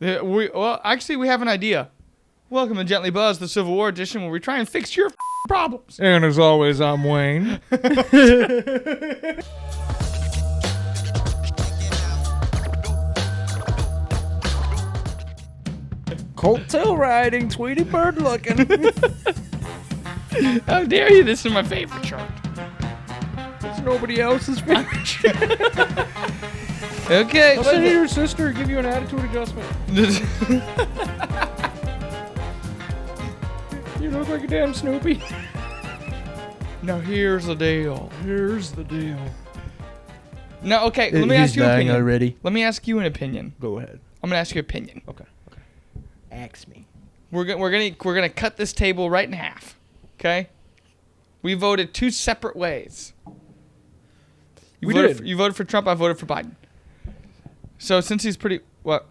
Actually, we have an idea. Welcome to Gently Buzz, the Civil War edition, where we try and fix your problems. And as always, I'm Wayne. Colt tail riding, Tweety bird looking. How dare you? This is my favorite chart. It's nobody else's favorite chart. Okay. I'll send your sister give you an attitude adjustment. You look like a damn Snoopy. Now here's the deal. Here's the deal. No, okay. Let me ask you an opinion. already. Let me ask you an opinion. Go ahead. I'm gonna ask you an opinion. Okay. Ask me. We're gonna cut this table right in half. Okay. We voted two separate ways. You voted for Trump. I voted for Biden. So since he's pretty what?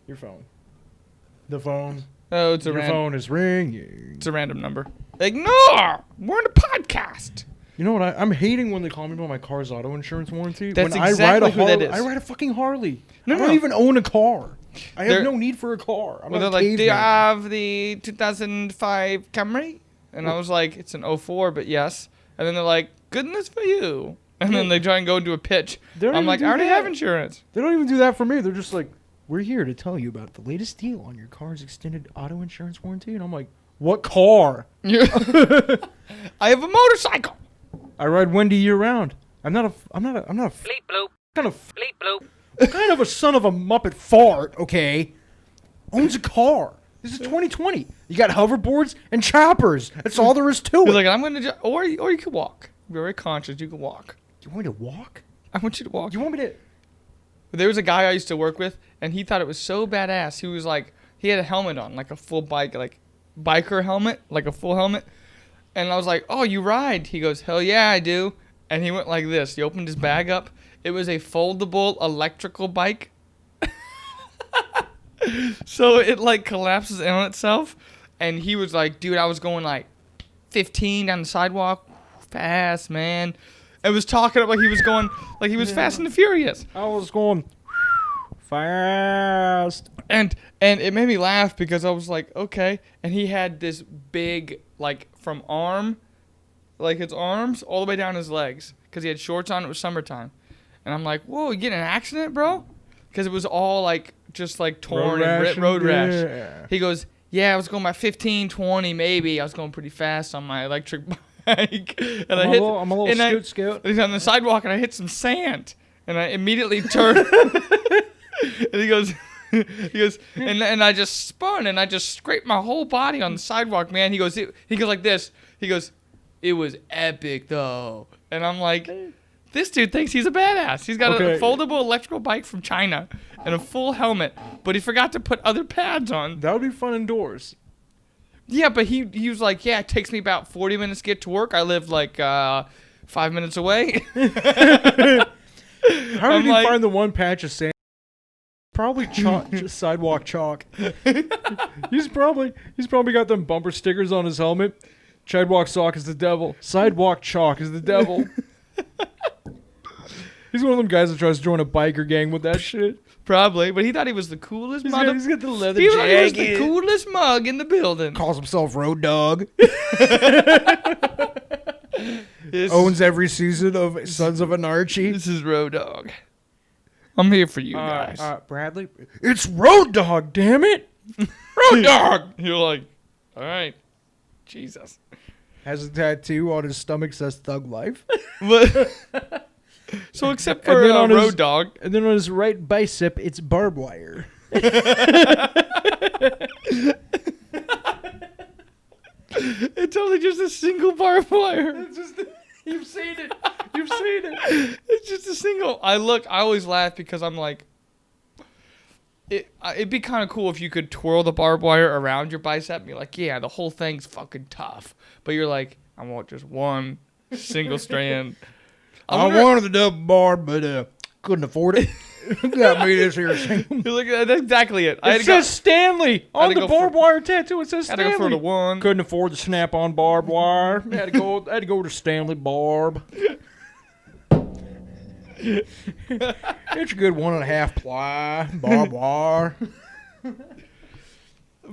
Your phone. The phone. Oh, it's Your phone is ringing. It's a random number. Ignore. We're in a podcast. You know what? I'm hating when they call me about my car's auto insurance warranty. That's when exactly who that is. I ride a fucking Harley. No, I don't even own a car. I have no need for a car. I'm they're not like, caveman. do you have the 2005 Camry? And I was like, it's an 04, but yes. And then they're like, goodness for you. And then they try and go into a pitch. I'm like, I already have insurance. They don't even do that for me. They're just like, we're here to tell you about the latest deal on your car's extended auto insurance warranty. And I'm like, what car? I have a motorcycle. I ride Wendy year round. I'm not a Bleep bloop. kind of Bleep bloop. kind of a son of a Muppet fart, okay? Owns a car. This is 2020. You got hoverboards and choppers. That's all there is to it. He's like, I'm going to, or you could walk. You're very conscious. You can walk. You want me to walk? I want you to walk. You want me to? There was a guy I used to work with, and he thought it was so badass. He was like, he had a helmet on, like a full bike, like biker helmet, like a full helmet. And I was like, oh, you ride? He goes, hell yeah, I do. And he went like this. He opened his bag up. It was a foldable electrical bike. So it like collapses in on itself. And he was like, dude, I was going like 15 down the sidewalk. Fast, man. And was talking about he was going like he was Fast and the Furious. I was going fast. And it made me laugh because I was like, okay. And he had this big, like, from arm, like his arms all the way down his legs. Because he had shorts on. It was summertime. And I'm like, whoa, you get in an accident, bro? Because it was all, like, just, like, torn and road rash. Yeah. He goes, yeah, I was going about 15, 20, maybe. I was going pretty fast on my electric bike. And I'm a little scoot. He's on the sidewalk, and I hit some sand. And I immediately turned. And he goes, and I just spun, and I just scraped my whole body on the sidewalk, man. He goes like this. He goes, it was epic, though. And I'm like, this dude thinks he's a badass. He's got a foldable electrical bike from China and a full helmet, but he forgot to put other pads on. That would be fun indoors. Yeah, but he was like, yeah, it takes me about 40 minutes to get to work. I live like 5 minutes away. How did you find the one patch of sand? Probably chalk, just sidewalk chalk. He's probably got them bumper stickers on his helmet. Sidewalk chalk is the devil. Sidewalk chalk is the devil. He's one of them guys that tries to join a biker gang with that shit. Probably, but he thought he was the coolest He's got the leather He jacket. thought he was the coolest mug in the building. Calls himself Road Dogg. Owns every season of Sons of Anarchy. This is Road Dogg. I'm here for you guys. Bradley, it's Road Dogg, damn it! Road Dogg! You're like, all right. Jesus. Has a tattoo on his stomach says Thug Life. So except for Road Dogg. And then on his right bicep, it's barbed wire. It's only just a single barbed wire. You've seen it. You've seen it. It's just a single. I always laugh because I'm like, it'd be kind of cool if you could twirl the barbed wire around your bicep and be like, yeah, the whole thing's fucking tough. But you're like, I want just one single strand. I wanted the double barb, but couldn't afford it. Got me this here single. Look at that. That's exactly it. It says Stanley on the barbed wire tattoo. It says Stanley. Had to go for the one. Couldn't afford the snap-on barbed wire. Had to go to Stanley Barb. It's a good 1.5 ply barbed wire.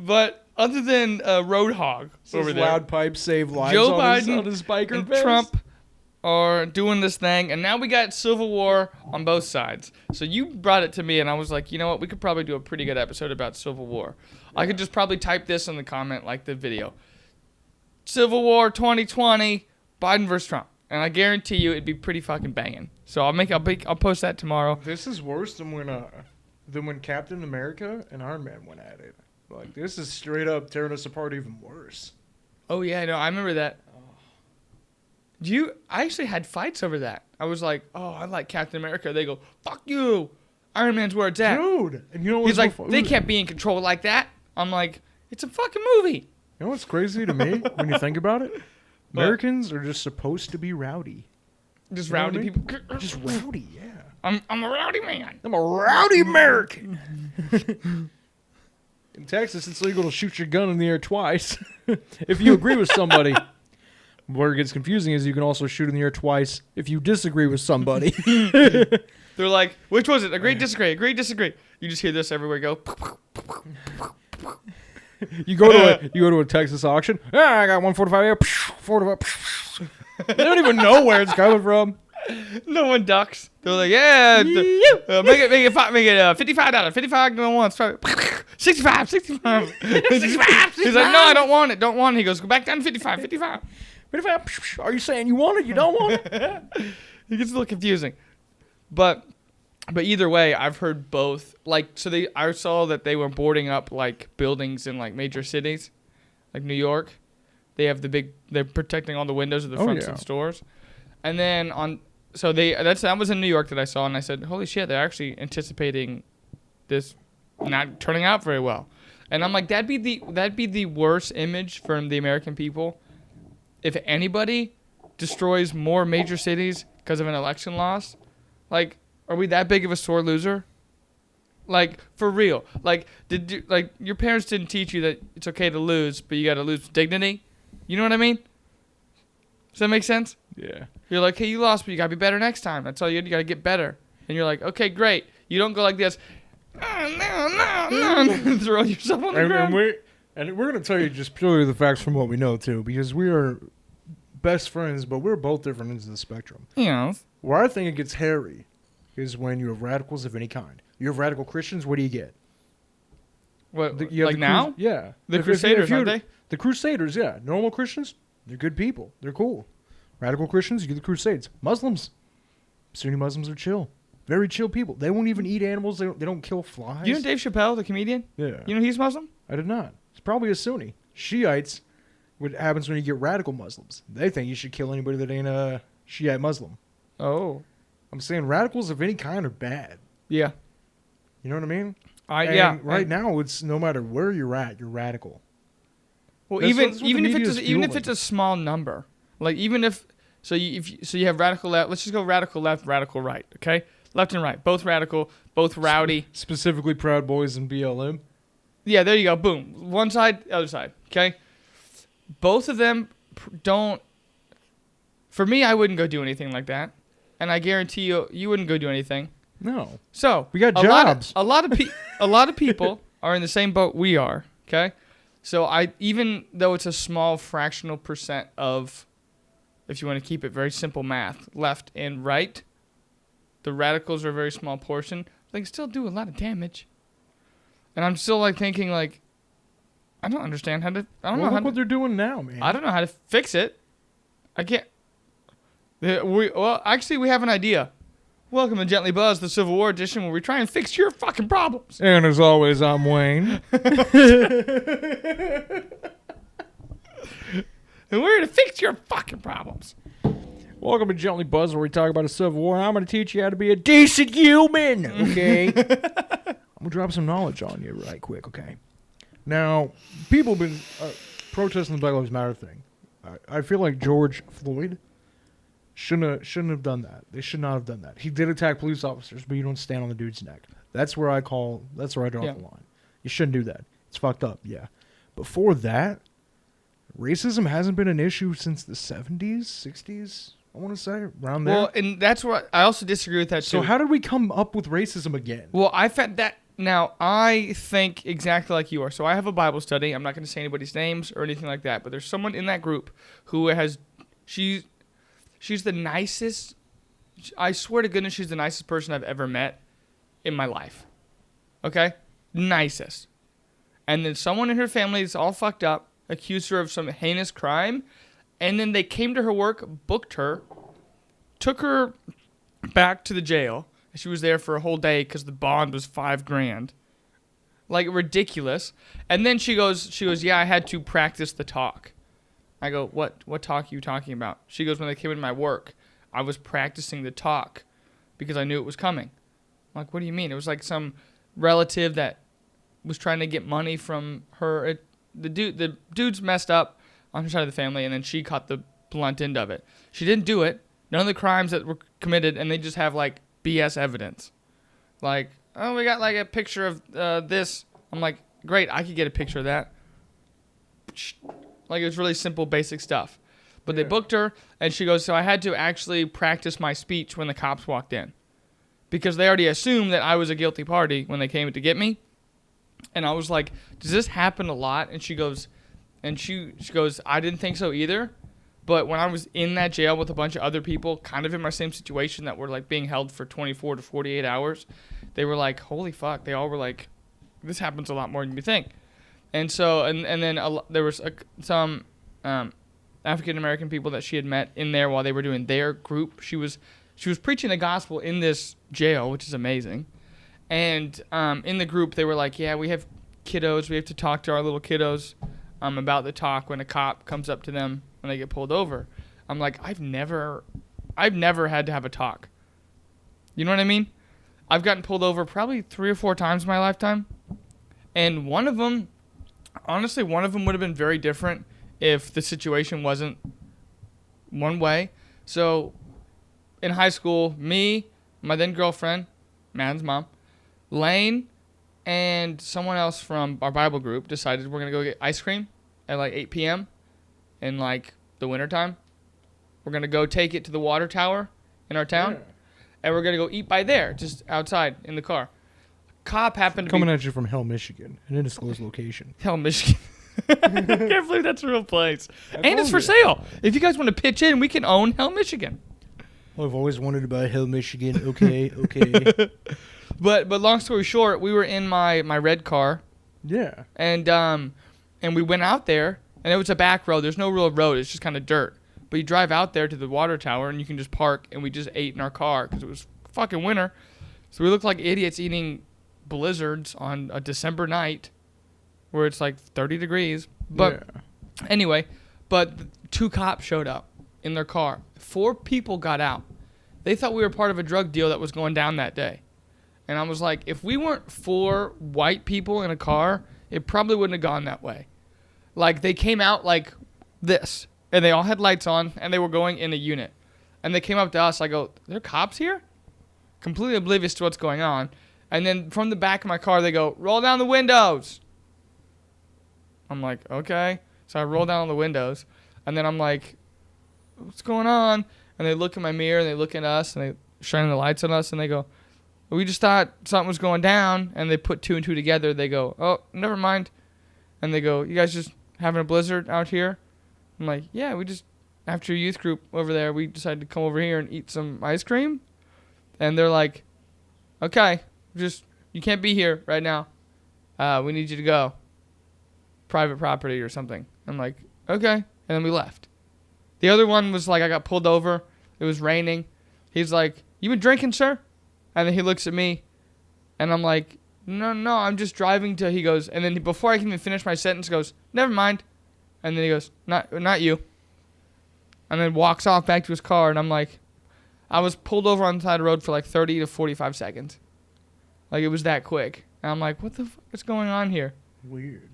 But other than Roadhog over there, loud pipes save lives Joe on Biden his biker and vest. Trump are doing this thing, and now we got civil war on both sides. So you brought it to me, and I was like, you know what? We could probably do a pretty good episode about civil war. Yeah. I could just probably type this in the comment, like the video. Civil War 2020, Biden versus Trump, and I guarantee you it'd be pretty fucking banging. So I'll post that tomorrow. This is worse than when Captain America and Iron Man went at it. Like, this is straight up tearing us apart even worse. Oh yeah, no, I remember that. I actually had fights over that. I was like, oh, I like Captain America. They go, fuck you. Iron Man's where it's at. Dude. And you know he's like, they can't be in control like that. I'm like, it's a fucking movie. You know what's crazy to me when you think about it? Americans are just supposed to be rowdy. Just rowdy people? Just rowdy, yeah. I'm a rowdy man. I'm a rowdy American. In Texas, it's legal to shoot your gun in the air twice. If you agree with somebody. Where it gets confusing is you can also shoot in the air twice if you disagree with somebody. They're like, which was it? Agree, disagree, agree, disagree. You just hear this everywhere go. You go to a Texas auction. I got 145 here. 45. They don't even know where it's coming from. No one ducks. They're like, yeah, make it $55. 55 going once. 65. 65. He's like, no, I don't want it. He goes, go back down to 55. 55. Are you saying you want it? You don't want it? It gets a little confusing. But either way, I've heard both. Like, so I saw that they were boarding up like buildings in like major cities, like New York. They have they're protecting all the windows of the fronts of stores. And then that was in New York that I saw, and I said, holy shit, they're actually anticipating this not turning out very well. And I'm like, that'd be the worst image from the American people. If anybody destroys more major cities because of an election loss, like, are we that big of a sore loser? Like, for real. Like, your parents didn't teach you that it's okay to lose, but you got to lose with dignity? You know what I mean? Does that make sense? Yeah. You're like, hey, you lost, but you got to be better next time. That's all you got to get better. And you're like, okay, great. You don't go like this. No. Throw yourself on the ground. And we're going to tell you just purely the facts from what we know, too, because we are best friends, but we're both different ends of the spectrum. Yeah. Where I think it gets hairy is when you have radicals of any kind. You have radical Christians, what do you get? What, like now? Yeah. The Crusaders, aren't they? The Crusaders, yeah. Normal Christians, they're good people. They're cool. Radical Christians, you get the Crusades. Muslims, Sunni Muslims are chill. Very chill people. They won't even eat animals. They don't kill flies. You know Dave Chappelle, the comedian? Yeah. You know he's Muslim? I did not. It's probably a Sunni. Shiites, what happens when you get radical Muslims? They think you should kill anybody that ain't a Shiite Muslim. Oh. I'm saying radicals of any kind are bad. Yeah. You know what I mean? Right now, it's no matter where you're at, you're radical. Well, that's even if it's a small number, like even if you have radical left, let's just go radical left, radical right, okay? Left and right, both radical, both rowdy. Specifically Proud Boys and BLM. Yeah, there you go. Boom. One side, other side, okay? Both of them don't. For me, I wouldn't go do anything like that, and I guarantee you wouldn't go do anything. No. So we got jobs. A lot of people are in the same boat we are. Okay, so even though it's a small fractional percent of, if you want to keep it very simple math, left and right, the radicals are a very small portion. They can still do a lot of damage. And I'm still like thinking like, I don't understand how to. I don't know what they're doing now, man. I don't know how to fix it. I can't. We have an idea. Welcome to Gently Buzz, the Civil War edition, where we try and fix your fucking problems. And as always, I'm Wayne. And we're here to fix your fucking problems. Welcome to Gently Buzz, where we talk about a Civil War. I'm going to teach you how to be a decent human, okay? I'm going to drop some knowledge on you right quick, okay? Now, people have been protesting the Black Lives Matter thing. I feel like George Floyd shouldn't have done that. They should not have done that. He did attack police officers, but you don't stand on the dude's neck. That's where I draw the line. You shouldn't do that. It's fucked up, yeah. Before that, racism hasn't been an issue since the 70s, 60s, I want to say, around there. Well, and that's what I also disagree with that too. So how did we come up with racism again? Well, I found Now, I think exactly like you are. So I have a Bible study. I'm not going to say anybody's names or anything like that, but there's someone in that group who has, she's the nicest, I swear to goodness, she's the nicest person I've ever met in my life. Okay? Nicest. And then someone in her family is all fucked up, accused her of some heinous crime, and then they came to her work, booked her, took her back to the jail. She was there for a whole day because the bond was $5,000. Like, ridiculous. And then she goes, yeah, I had to practice the talk. I go, what talk are you talking about? She goes, when they came into my work, I was practicing the talk because I knew it was coming. I'm like, what do you mean? It was like some relative that was trying to get money from her. The dude's messed up on her side of the family, and then she caught the blunt end of it. She didn't do it. None of the crimes that were committed, and they just have, like, BS evidence. Like, oh, we got, like, a picture of this. I'm like, great, I could get a picture of that. Like, it was really simple, basic stuff. But they booked her, and she goes, so I had to actually practice my speech when the cops walked in. Because they already assumed that I was a guilty party when they came to get me. And I was like, does this happen a lot? And she goes, I didn't think so either. But when I was in that jail with a bunch of other people, kind of in my same situation that were like being held for 24 to 48 hours, they were like, holy fuck. They all were like, this happens a lot more than you think. And so, and then there was some African-American people that she had met in there while they were doing their group. She was preaching the gospel in this jail, which is amazing. And in the group, they were like, yeah, we have kiddos. We have to talk to our little kiddos about the talk when a cop comes up to them when they get pulled over. I'm like, I've never had to have a talk. You know what I mean? I've gotten pulled over probably 3 or 4 times in my lifetime. And one of them would have been very different if the situation wasn't one way. So in high school, me, my then girlfriend, Madden's mom, Lane, and someone else from our Bible group decided we're going to go get ice cream at like 8 p.m. in like the wintertime. We're going to go take it to the water tower in our town. Yeah. And we're going to go eat by there, just outside in the car. Cop happened to coming at you from Hell, Michigan, an undisclosed location. Hell, Michigan. I can't believe that's a real place. And it's for sale. If you guys want to pitch in, we can own Hell, Michigan. Oh, I've always wanted to buy Hell, Michigan. Okay. But long story short, we were in my red car. Yeah. And we went out there, and it was a back road. There's no real road. It's just kind of dirt. But you drive out there to the water tower, and you can just park, and we just ate in our car because it was fucking winter. So we looked like idiots eating blizzards on a December night where it's like 30 degrees. But anyway, 2 cops showed up in their car. 4 people got out. They thought we were part of a drug deal that was going down that day. And I was like, if we weren't 4 white people in a car, it probably wouldn't have gone that way. Like, they came out like this, and they all had lights on, and they were going in a unit. And they came up to us. I go, there are cops here? Completely oblivious to what's going on. And then from the back of my car, they go, roll down the windows. I'm like, okay. So I roll down the windows, and then I'm like, what's going on? And they look in my mirror, and they look at us, and they shine the lights on us, and they go, we just thought something was going down. And they put 2 and 2 together. They go, oh, never mind. And they go, you guys just having a blizzard out here? I'm like, yeah, we just, after youth group over there, we decided to come over here and eat some ice cream. And they're like, okay, you can't be here right now. We need you to go. Private property or something. I'm like, okay. And then we left. The other one was like, I got pulled over. It was raining. He's like, you been drinking, sir? And then he looks at me, and I'm like, no, I'm just driving to, he goes, and then before I can even finish my sentence, goes, never mind. And then he goes, not you. And then walks off back to his car, and I'm like, I was pulled over on the side of the road for like 30 to 45 seconds. Like, it was that quick. And I'm like, what the fuck is going on here? Weird.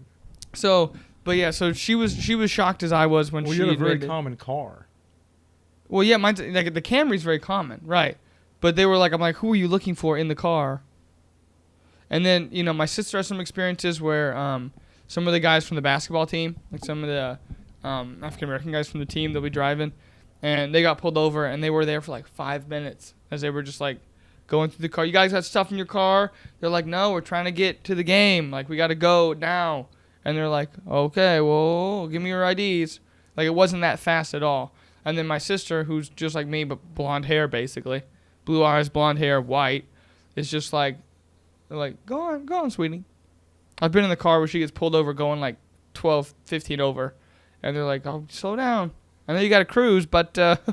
So, but yeah, so she was shocked as I was when she you had a very admitted. common car. Well, yeah, mine's, like, the Camry's very common, right. But they were like, I'm like, who are you looking for in the car? And then, my sister has some experiences where some of the guys from the basketball team, like some of the African-American guys from the team, they'll be driving, and they got pulled over, and they were there for like 5 minutes as they were just like going through the car. You guys got stuff in your car? They're like, no, we're trying to get to the game. Like, we got to go now. And they're like, okay, well, give me your IDs. Like, it wasn't that fast at all. And then my sister, who's just like me, but blonde hair, basically. Blue eyes, blonde hair, white. Is just like, they're like, go on, sweetie. I've been in the car where she gets pulled over going like 12, 15 over. And they're like, oh, slow down. I know you got to cruise, but can't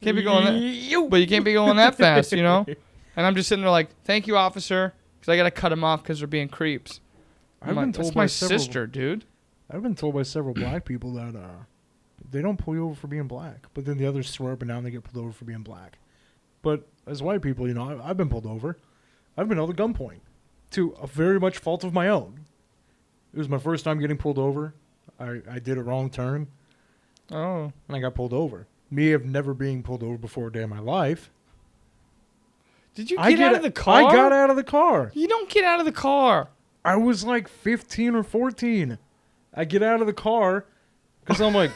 be going that, but you can't be going that fast, you know? And I'm just sitting there like, thank you, officer, because I got to cut them off because they're being creeps. I'm like, that's my sister, dude. I've been told by several black people that they don't pull you over for being black, but then the others swear up and down they get pulled over for being black. But as white people, you know, I've been pulled over. I've been held at gunpoint to a very much fault of my own. It was my first time getting pulled over. I did a wrong turn. Oh. And I got pulled over. Me of never being pulled over before a day in my life. Did you get out of the car? I got out of the car. You don't get out of the car. I was like 15 or 14. I get out of the car because I'm like,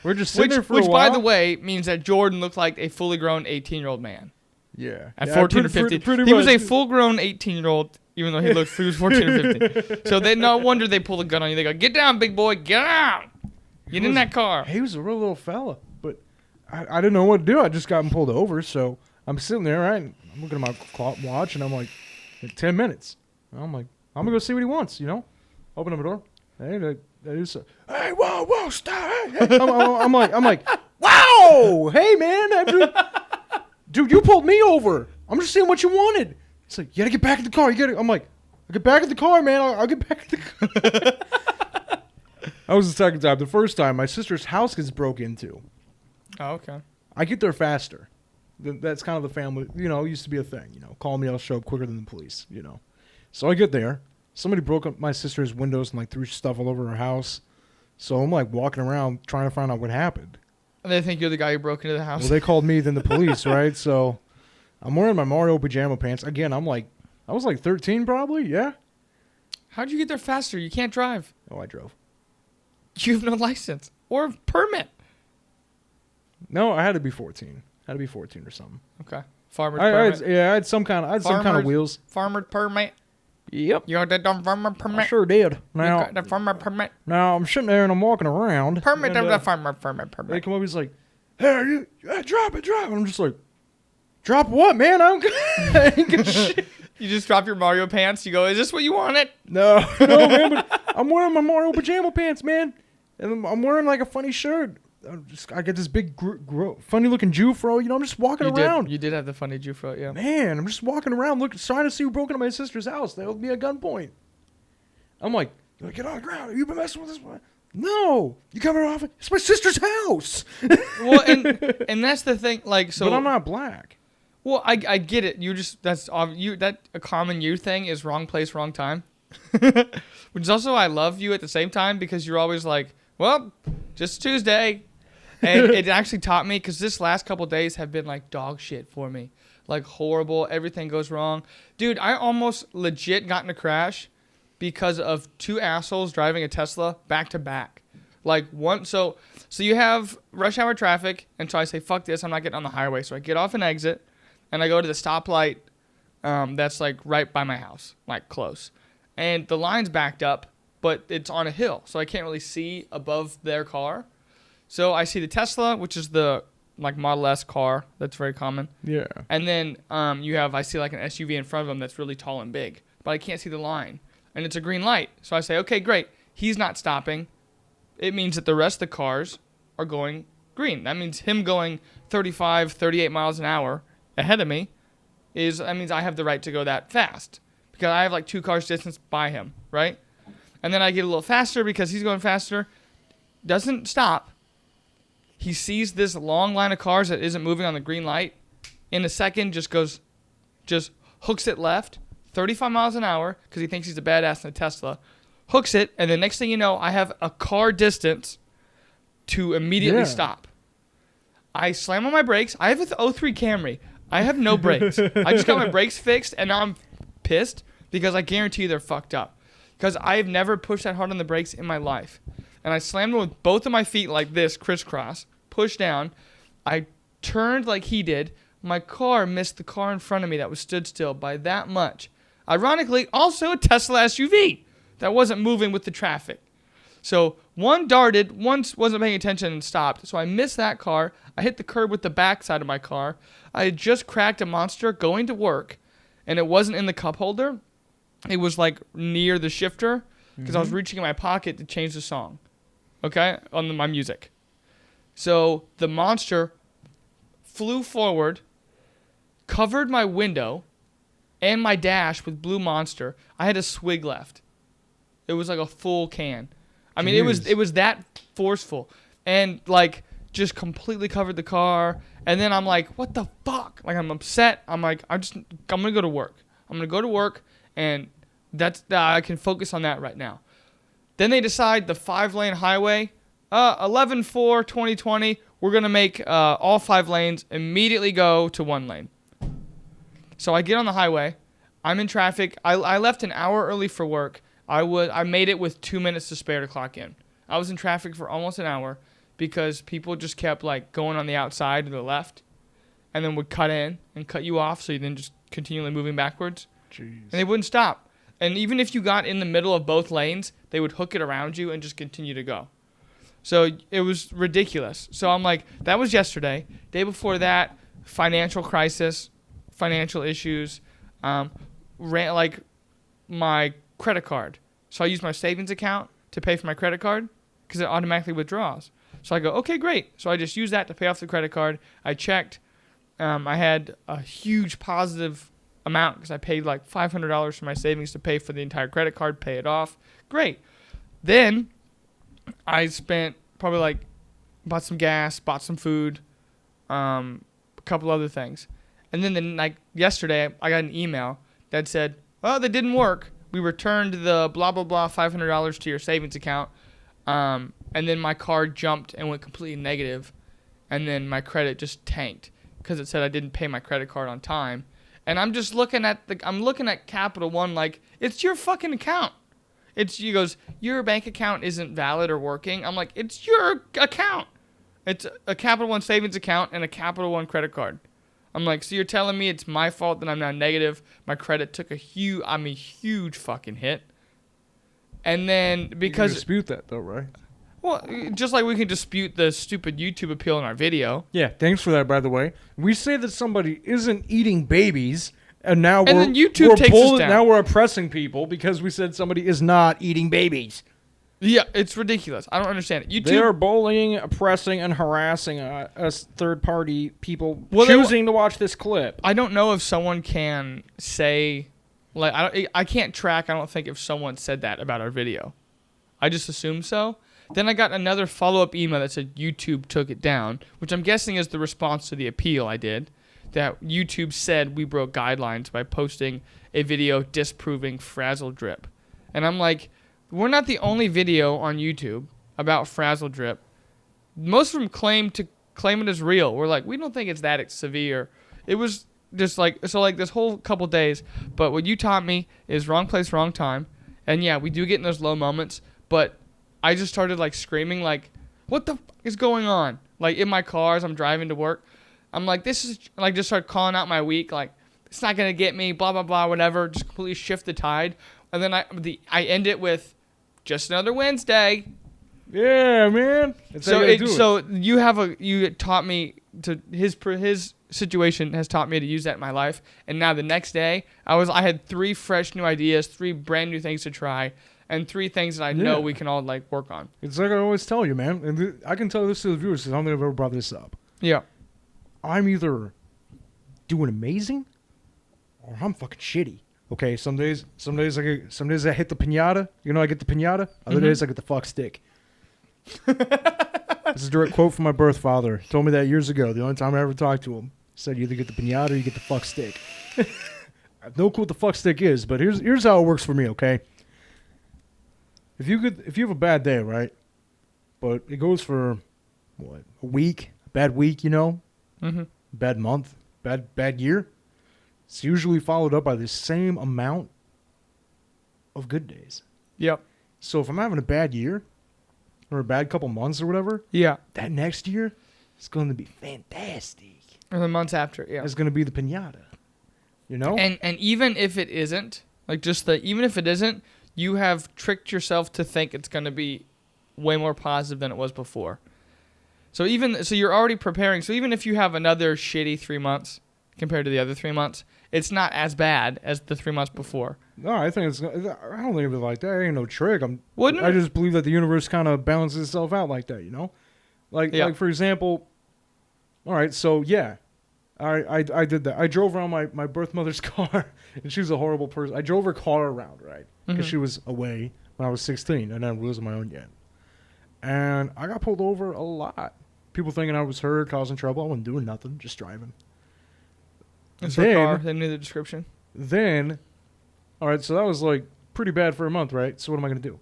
we're just sitting there for a while. Which, by the way, means that Jordan looked like a fully grown 18-year-old man. Yeah. At 14 or 15. He was a full-grown 18-year-old, even though he was 14 or 15. So no wonder they pulled a gun on you. They go, get down, big boy, get down. Get in that car. He was a real little fella, but I didn't know what to do. I just got him pulled over, so I'm sitting there, right? I'm looking at my clock watch, and I'm like, 10 minutes. And I'm like, I'm going to go see what he wants, you know? Open up a door. Hey, whoa, stop. Hey. I'm like, wow, hey, man. Dude, you pulled me over. I'm just seeing what you wanted. He's like, you got to get back in the car. I'm like, I'll get back in the car, man. I'll get back in the car. That was the second time. The first time, my sister's house gets broke into. Oh, okay. I get there faster. That's kind of the family, you know, it used to be a thing, you know. Call me, I'll show up quicker than the police, you know. So I get there. Somebody broke up my sister's windows and, like, threw stuff all over her house. So I'm, like, walking around trying to find out what happened. And they think you're the guy who broke into the house. Well, they called me, then the police, right? So I'm wearing my Mario pajama pants. Again, I was like 13 probably, yeah. How'd you get there faster? You can't drive. Oh, I drove. You have no license or permit. No, I had to be 14. I had to be 14 or something. Okay. Farmer's permit. I had some kind of wheels. Farmer permit. Yep. You got the farmer permit? I sure did. Now, you got the farmer permit? Now, I'm sitting there and I'm walking around. Permit and, of the farmer permit. They come up, he's like, hey, drop it. And I'm just like, drop what, man? I ain't gonna shit. You just drop your Mario pants. You go, is this what you wanted? No, man, but I'm wearing my Mario pajama pants, man. And I'm wearing like a funny shirt. I get this big, funny looking Jufro. You know, I'm just walking around. You did have the funny Jufro, yeah. Man, I'm just walking around, trying to see who broke into my sister's house. They held me at gunpoint. I'm like, get on the ground. Have you been messing with this one? No, you coming off it? It's my sister's house. Well, and that's the thing, like, so. But I'm not black. Well, I get it. That a common you thing is wrong place, wrong time. Which is also I love you at the same time because you're always like, well, just Tuesday. And it actually taught me because this last couple days have been like dog shit for me. Like horrible. Everything goes wrong. Dude, I almost legit got in a crash because of two assholes driving a Tesla back to back. Like one, so you have rush hour traffic. And so I say, fuck this. I'm not getting on the highway. So I get off and exit. And I go to the stoplight that's like right by my house, like close. And the line's backed up, but it's on a hill. So I can't really see above their car. So I see the Tesla, which is the like Model S car. That's very common. Yeah. And then I see like an SUV in front of them that's really tall and big. But I can't see the line. And it's a green light. So I say, okay, great. He's not stopping. It means that the rest of the cars are going green. That means him going 35, 38 miles an hour ahead of me that means I have the right to go that fast because I have like 2 cars distance by him, right? And then I get a little faster because he's going faster. Doesn't stop. He sees this long line of cars that isn't moving on the green light. In a second, just hooks it left, 35 miles an hour because he thinks he's a badass in a Tesla. Hooks it, and the next thing you know, I have a car distance to immediately stop. I slam on my brakes. I have an 03 Camry. I have no brakes. I just got my brakes fixed, and now I'm pissed because I guarantee you they're fucked up. Because I have never pushed that hard on the brakes in my life. And I slammed them with both of my feet like this, crisscross, pushed down. I turned like he did. my car missed the car in front of me that was stood still by that much. Ironically, also a Tesla SUV that wasn't moving with the traffic. So one darted, one wasn't paying attention and stopped. So I missed that car. I hit the curb with the backside of my car. I had just cracked a Monster going to work, and it wasn't in the cup holder. It was like near the shifter because I was reaching in my pocket to change the song, okay, on my music. So the Monster flew forward, covered my window and my dash with blue Monster. I had a swig left. It was like a full can. I mean, it was that forceful, and like just completely covered the car. And then I'm like, what the fuck? Like, I'm upset. I'm like, I'm gonna go to work. I'm gonna go to work, and I can focus on that right now. Then they decide the 5-lane highway, 11/4/2020, we're gonna make all 5 lanes immediately go to 1 lane. So I get on the highway. I'm in traffic. I left an hour early for work. I made it with 2 minutes to spare to clock in. I was in traffic for almost an hour because people just kept like going on the outside to the left and then would cut in and cut you off, so you then just continually moving backwards. Jeez. And they wouldn't stop. And even if you got in the middle of both lanes, they would hook it around you and just continue to go. So it was ridiculous. So I'm like, that was yesterday. Day before that, financial crisis, financial issues, like my credit card. So I use my savings account to pay for my credit card because it automatically withdraws. So I go, okay, great. So I just use that to pay off the credit card. I checked. I had a huge positive amount because I paid like $500 for my savings to pay for the entire credit card, pay it off. Great. Then I spent probably like bought some gas, bought some food, a couple other things. And then like yesterday, I got an email that said, oh, that didn't work. We returned the blah, blah, blah, $500 to your savings account. And then my card jumped and went completely negative. And then my credit just tanked because it said I didn't pay my credit card on time. And I'm just looking at Capital One like, it's your fucking account. He goes, your bank account isn't valid or working. I'm like, it's your account. It's a Capital One savings account and a Capital One credit card. I'm like, so you're telling me it's my fault that I'm now negative? My credit took a huge fucking hit. And then because you can dispute that though, right? Well, just like we can dispute the stupid YouTube appeal in our video. Yeah, thanks for that, by the way. We say that somebody isn't eating babies, and then YouTube takes us down. Now we're oppressing people because we said somebody is not eating babies. Yeah, it's ridiculous. I don't understand it. YouTube, they are bullying, oppressing, and harassing us third-party people choosing to watch this clip. I don't know if someone can say, like, I can't track. I don't think if someone said that about our video. I just assume so. Then I got another follow-up email that said YouTube took it down, which I'm guessing is the response to the appeal I did, that YouTube said we broke guidelines by posting a video disproving Frazzle Drip. And I'm like, we're not the only video on YouTube about Frazzle Drip. Most of them claim it as real. We're like, we don't think it's that severe. It was just like, so like this whole couple days. But what you taught me is wrong place, wrong time. And yeah, we do get in those low moments, but I just started like screaming like, what the f*** is going on? Like in my car as I'm driving to work. I'm like, this is like, just start calling out my week. Like, it's not going to get me, blah, blah, blah, whatever. Just completely shift the tide. And then I end it with just another Wednesday. Yeah, man. So you taught me to his situation has taught me to use that in my life. And now the next day I had 3 fresh new ideas, 3 brand new things to try. And 3 things that I know we can all like work on. It's like I always tell you, man. And I can tell this to the viewers because I don't think I've ever brought this up. Yeah. I'm either doing amazing or I'm fucking shitty. Okay, some days I hit the pinata. You know, I get the pinata. Other days I get the fuck stick. This is a direct quote from my birth father. He told me that years ago. The only time I ever talked to him. He said, you either get the pinata or you get the fuck stick. I have no clue what the fuck stick is, but here's how it works for me, okay? If you have a bad day, right? But it goes for what, a week, a bad week, you know? Bad month, bad year. It's usually followed up by the same amount of good days. Yep. So if I'm having a bad year or a bad couple months or whatever, yeah, that next year is going to be fantastic. Or the months after, yeah. is going to be the piñata. You know? And even if it isn't, even if it isn't, you have tricked yourself to think it's going to be way more positive than it was before. So you're already preparing. So even if you have another shitty 3 months compared to the other 3 months, it's not as bad as the 3 months before. No, I don't think of it like that. It ain't no trick. Wouldn't I it? just believe that the universe kind of balances itself out like that, you know? Like for example, all right, so yeah, I did that. I drove around my birth mother's car, and she was a horrible person. I drove her car around, right? Because she was away when I was 16, and I wasn't my own yet. And I got pulled over a lot. People thinking I was her, causing trouble. I wasn't doing nothing, just driving. It's her car. They knew the description. Then, all right, so that was like pretty bad for a month, right? So what am I going to do?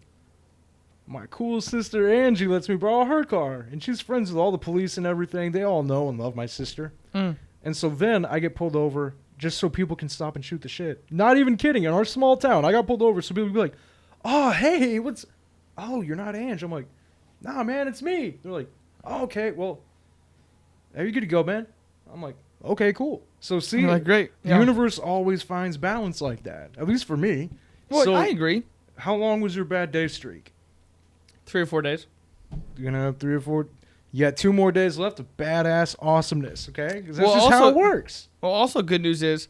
My cool sister Angie lets me borrow her car, and she's friends with all the police and everything. They all know and love my sister. And so then I get pulled over just so people can stop and shoot the shit. Not even kidding. In our small town, I got pulled over so people would be like, "Oh, hey, oh, you're not Ange." I'm like, "Nah, man, it's me." They're like, "Oh, okay, well, are you good to go, man?" I'm like, "Okay, cool." So see, You're like, great. The universe always finds balance like that. At least for me. Well, so I agree. How long was your bad day streak? 3 or 4 days. You're going to have 3 or 4. You got 2 more days left of badass awesomeness, okay? Because that's Well, just how it works. Well, also good news is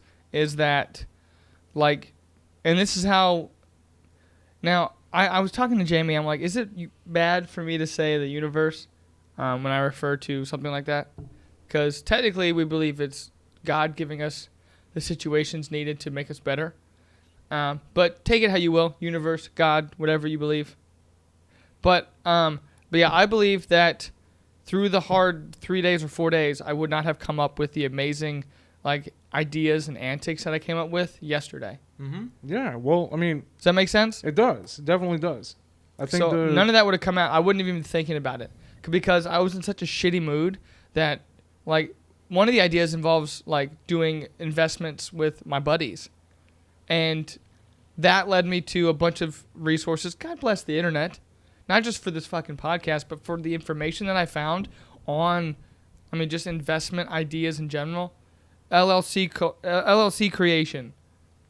that, like, and this is how, now, I was talking to Jamie. I'm like, is it bad for me to say the universe when I refer to something like that? Because technically we believe it's God giving us the situations needed to make us better. But take it how you will, universe, God, whatever you believe. But yeah, I believe that through the hard 3 days or 4 days, I would not have come up with the amazing ideas and antics that I came up with yesterday. Mm-hmm. Yeah, well, I mean... Does that make sense? It does. It definitely does. I think so none of that would have come out. I wouldn't have even been thinking about it. Because I was in such a shitty mood that, one of the ideas involves, doing investments with my buddies. And that led me to a bunch of resources. God bless the internet. Not just for this fucking podcast, but for the information that I found on, just investment ideas in general. LLC creation,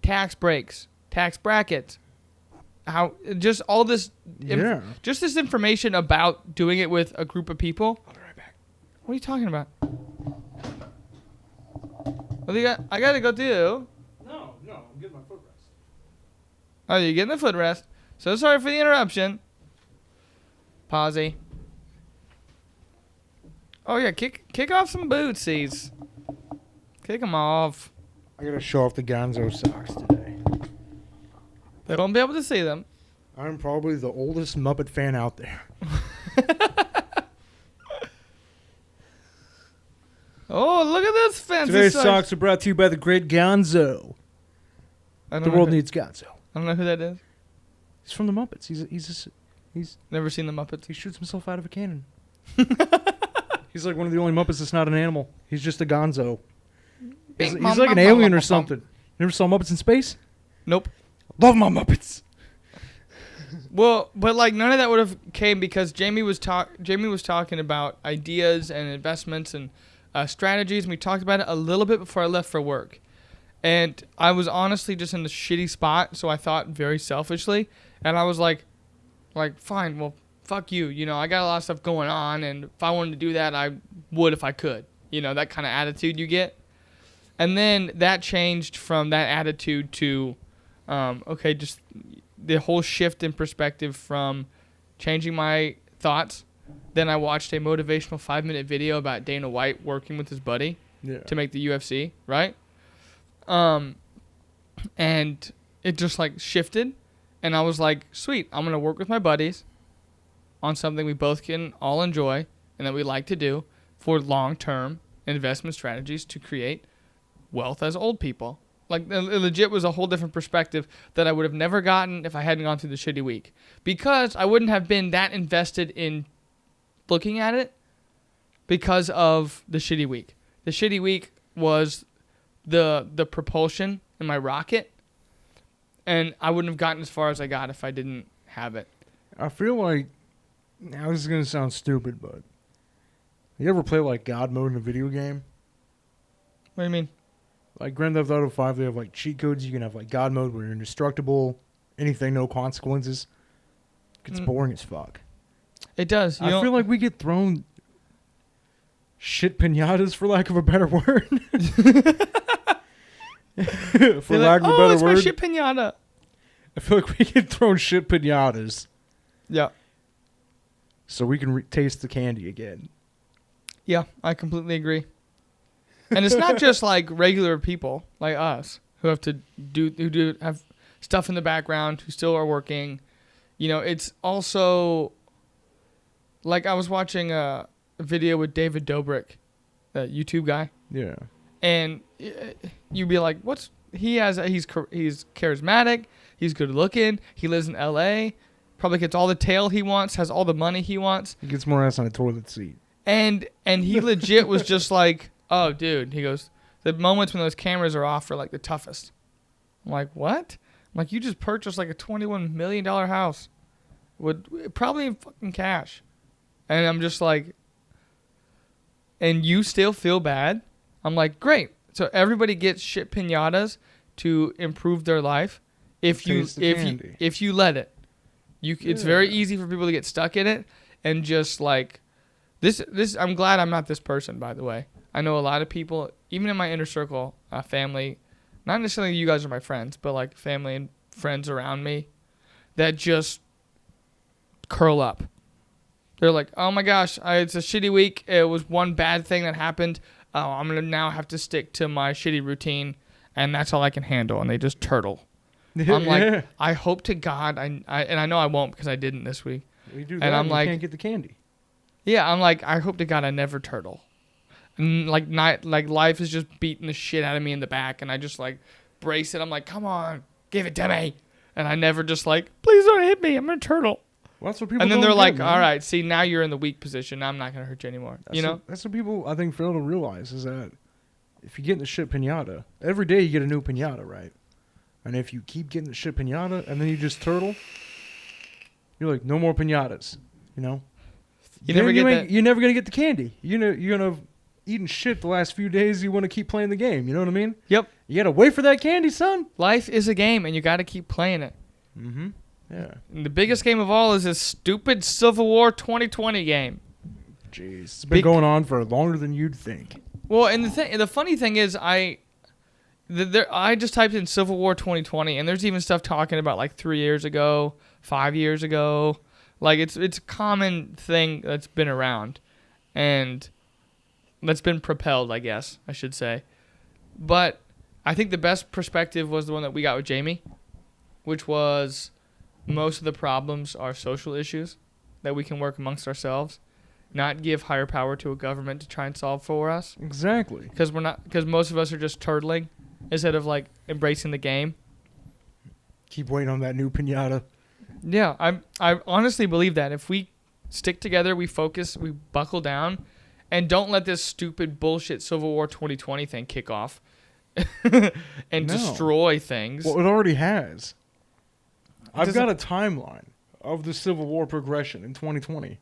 tax breaks, tax brackets, just all this, just this information about doing it with a group of people. I'll be right back. What are you talking about? What do you got? I gotta go too. No, I'm getting my footrest. Oh, you're getting the footrest. So sorry for the interruption. Pausey. Oh yeah, kick off some bootsies. Kick them off. I gotta show off the Gonzo socks today. They won't be able to see them. I'm probably the oldest Muppet fan out there. Oh, look at this fancy Today's socks are brought to you by the great Gonzo. The world needs Gonzo. I don't know who that is. He's from the Muppets. He's Never seen the Muppets. He shoots himself out of a cannon. He's like one of the only Muppets that's not an animal. He's just a Gonzo. He's like an alien or something. You never saw Muppets in Space? Nope. Love my Muppets. Well, but none of that would have came because Jamie was talking about ideas and investments and strategies, and we talked about it a little bit before I left for work. And I was honestly just in the shitty spot, so I thought very selfishly, and I was like, fine, well, fuck you. I got a lot of stuff going on, and if I wanted to do that, I would if I could. That kind of attitude you get. And then that changed from that attitude to, just the whole shift in perspective from changing my thoughts. Then I watched a motivational 5-minute video about Dana White working with his buddy to make the UFC, right? And it just shifted. And I was like, sweet, I'm going to work with my buddies on something we both can all enjoy and that we like to do for long-term investment strategies to create wealth as old people. It legit was a whole different perspective that I would have never gotten if I hadn't gone through the shitty week. Because I wouldn't have been that invested in looking at it because of the shitty week. The shitty week was the propulsion in my rocket. And I wouldn't have gotten as far as I got if I didn't have it. I feel like, now this is going to sound stupid, but you ever play God mode in a video game? What do you mean? Like Grand Theft Auto 5, they have like cheat codes. You can have like God mode where you're indestructible, anything, no consequences. It's boring as fuck. It does. I feel like we get thrown shit pinatas, for lack of a better word. For lack of a better it's word. my shit pinata. I feel like we get thrown shit pinatas Yeah. so we can taste the candy again. Yeah, I completely agree. And it's not just like regular people like us who have to have stuff in the background, who still are working. You know, it's also like I was watching a video with David Dobrik, that YouTube guy. Yeah. And you'd be like, he's charismatic, he's good looking, he lives in LA, probably gets all the tail he wants, has all the money he wants. He gets more ass on a toilet seat. And he legit was just like, oh, dude, he goes, the moments when those cameras are off are like the toughest. I'm like, what? I'm like, you just purchased like a $21 million house probably in fucking cash. And I'm just like, and you still feel bad? I'm like, great. So everybody gets shit pinatas to improve their life if you let it. It's very easy for people to get stuck in it and just like this. I'm glad I'm not this person, by the way. I know a lot of people, even in my inner circle, family, not necessarily you guys are my friends, but like family and friends around me that just curl up. They're like, oh my gosh, it's a shitty week. It was one bad thing that happened. Oh, I'm going to now have to stick to my shitty routine, and that's all I can handle. And they just turtle. I'm like, I hope to God, and I know I won't because I didn't this week. You do and that, I'm you like, can't get the candy. Yeah, I'm like, I hope to God I never turtle. And like life is just beating the shit out of me in the back, and I just like brace it. I'm like, come on, give it to me. And I never just like, please don't hit me. I'm going to turtle. Well, that's what people and then don't they're get, like, man. all right, see, now you're in the weak position. I'm not going to hurt you anymore. That's what people, I think, fail to realize is that if you get in the shit pinata, every day you get a new pinata, right? And if you keep getting the shit pinata and then you just turtle, you're like, no more pinatas, you know? You're never going to get the candy. You're going to have eaten shit the last few days. You want to keep playing the game. You know what I mean? Yep. You got to wait for that candy, son. Life is a game, and you got to keep playing it. Mm-hmm. Yeah. And the biggest game of all is this stupid Civil War 2020 game. Jeez. It's been going on for longer than you'd think. Well, and the funny thing is, I just typed in Civil War 2020, and there's even stuff talking about like 3 years ago, 5 years ago. Like it's a common thing that's been around, and that's been propelled, I guess I should say. But I think the best perspective was the one that we got with Jamie, which was most of the problems are social issues that we can work amongst ourselves, not give higher power to a government to try and solve for us. Exactly. Because most of us are just turtling instead of like embracing the game. Keep waiting on that new pinata. Yeah, I honestly believe that if we stick together, we focus, we buckle down, and don't let this stupid bullshit Civil War 2020 thing kick off and destroy things. Well, it already has. I've got a timeline of the Civil War progression in 2020.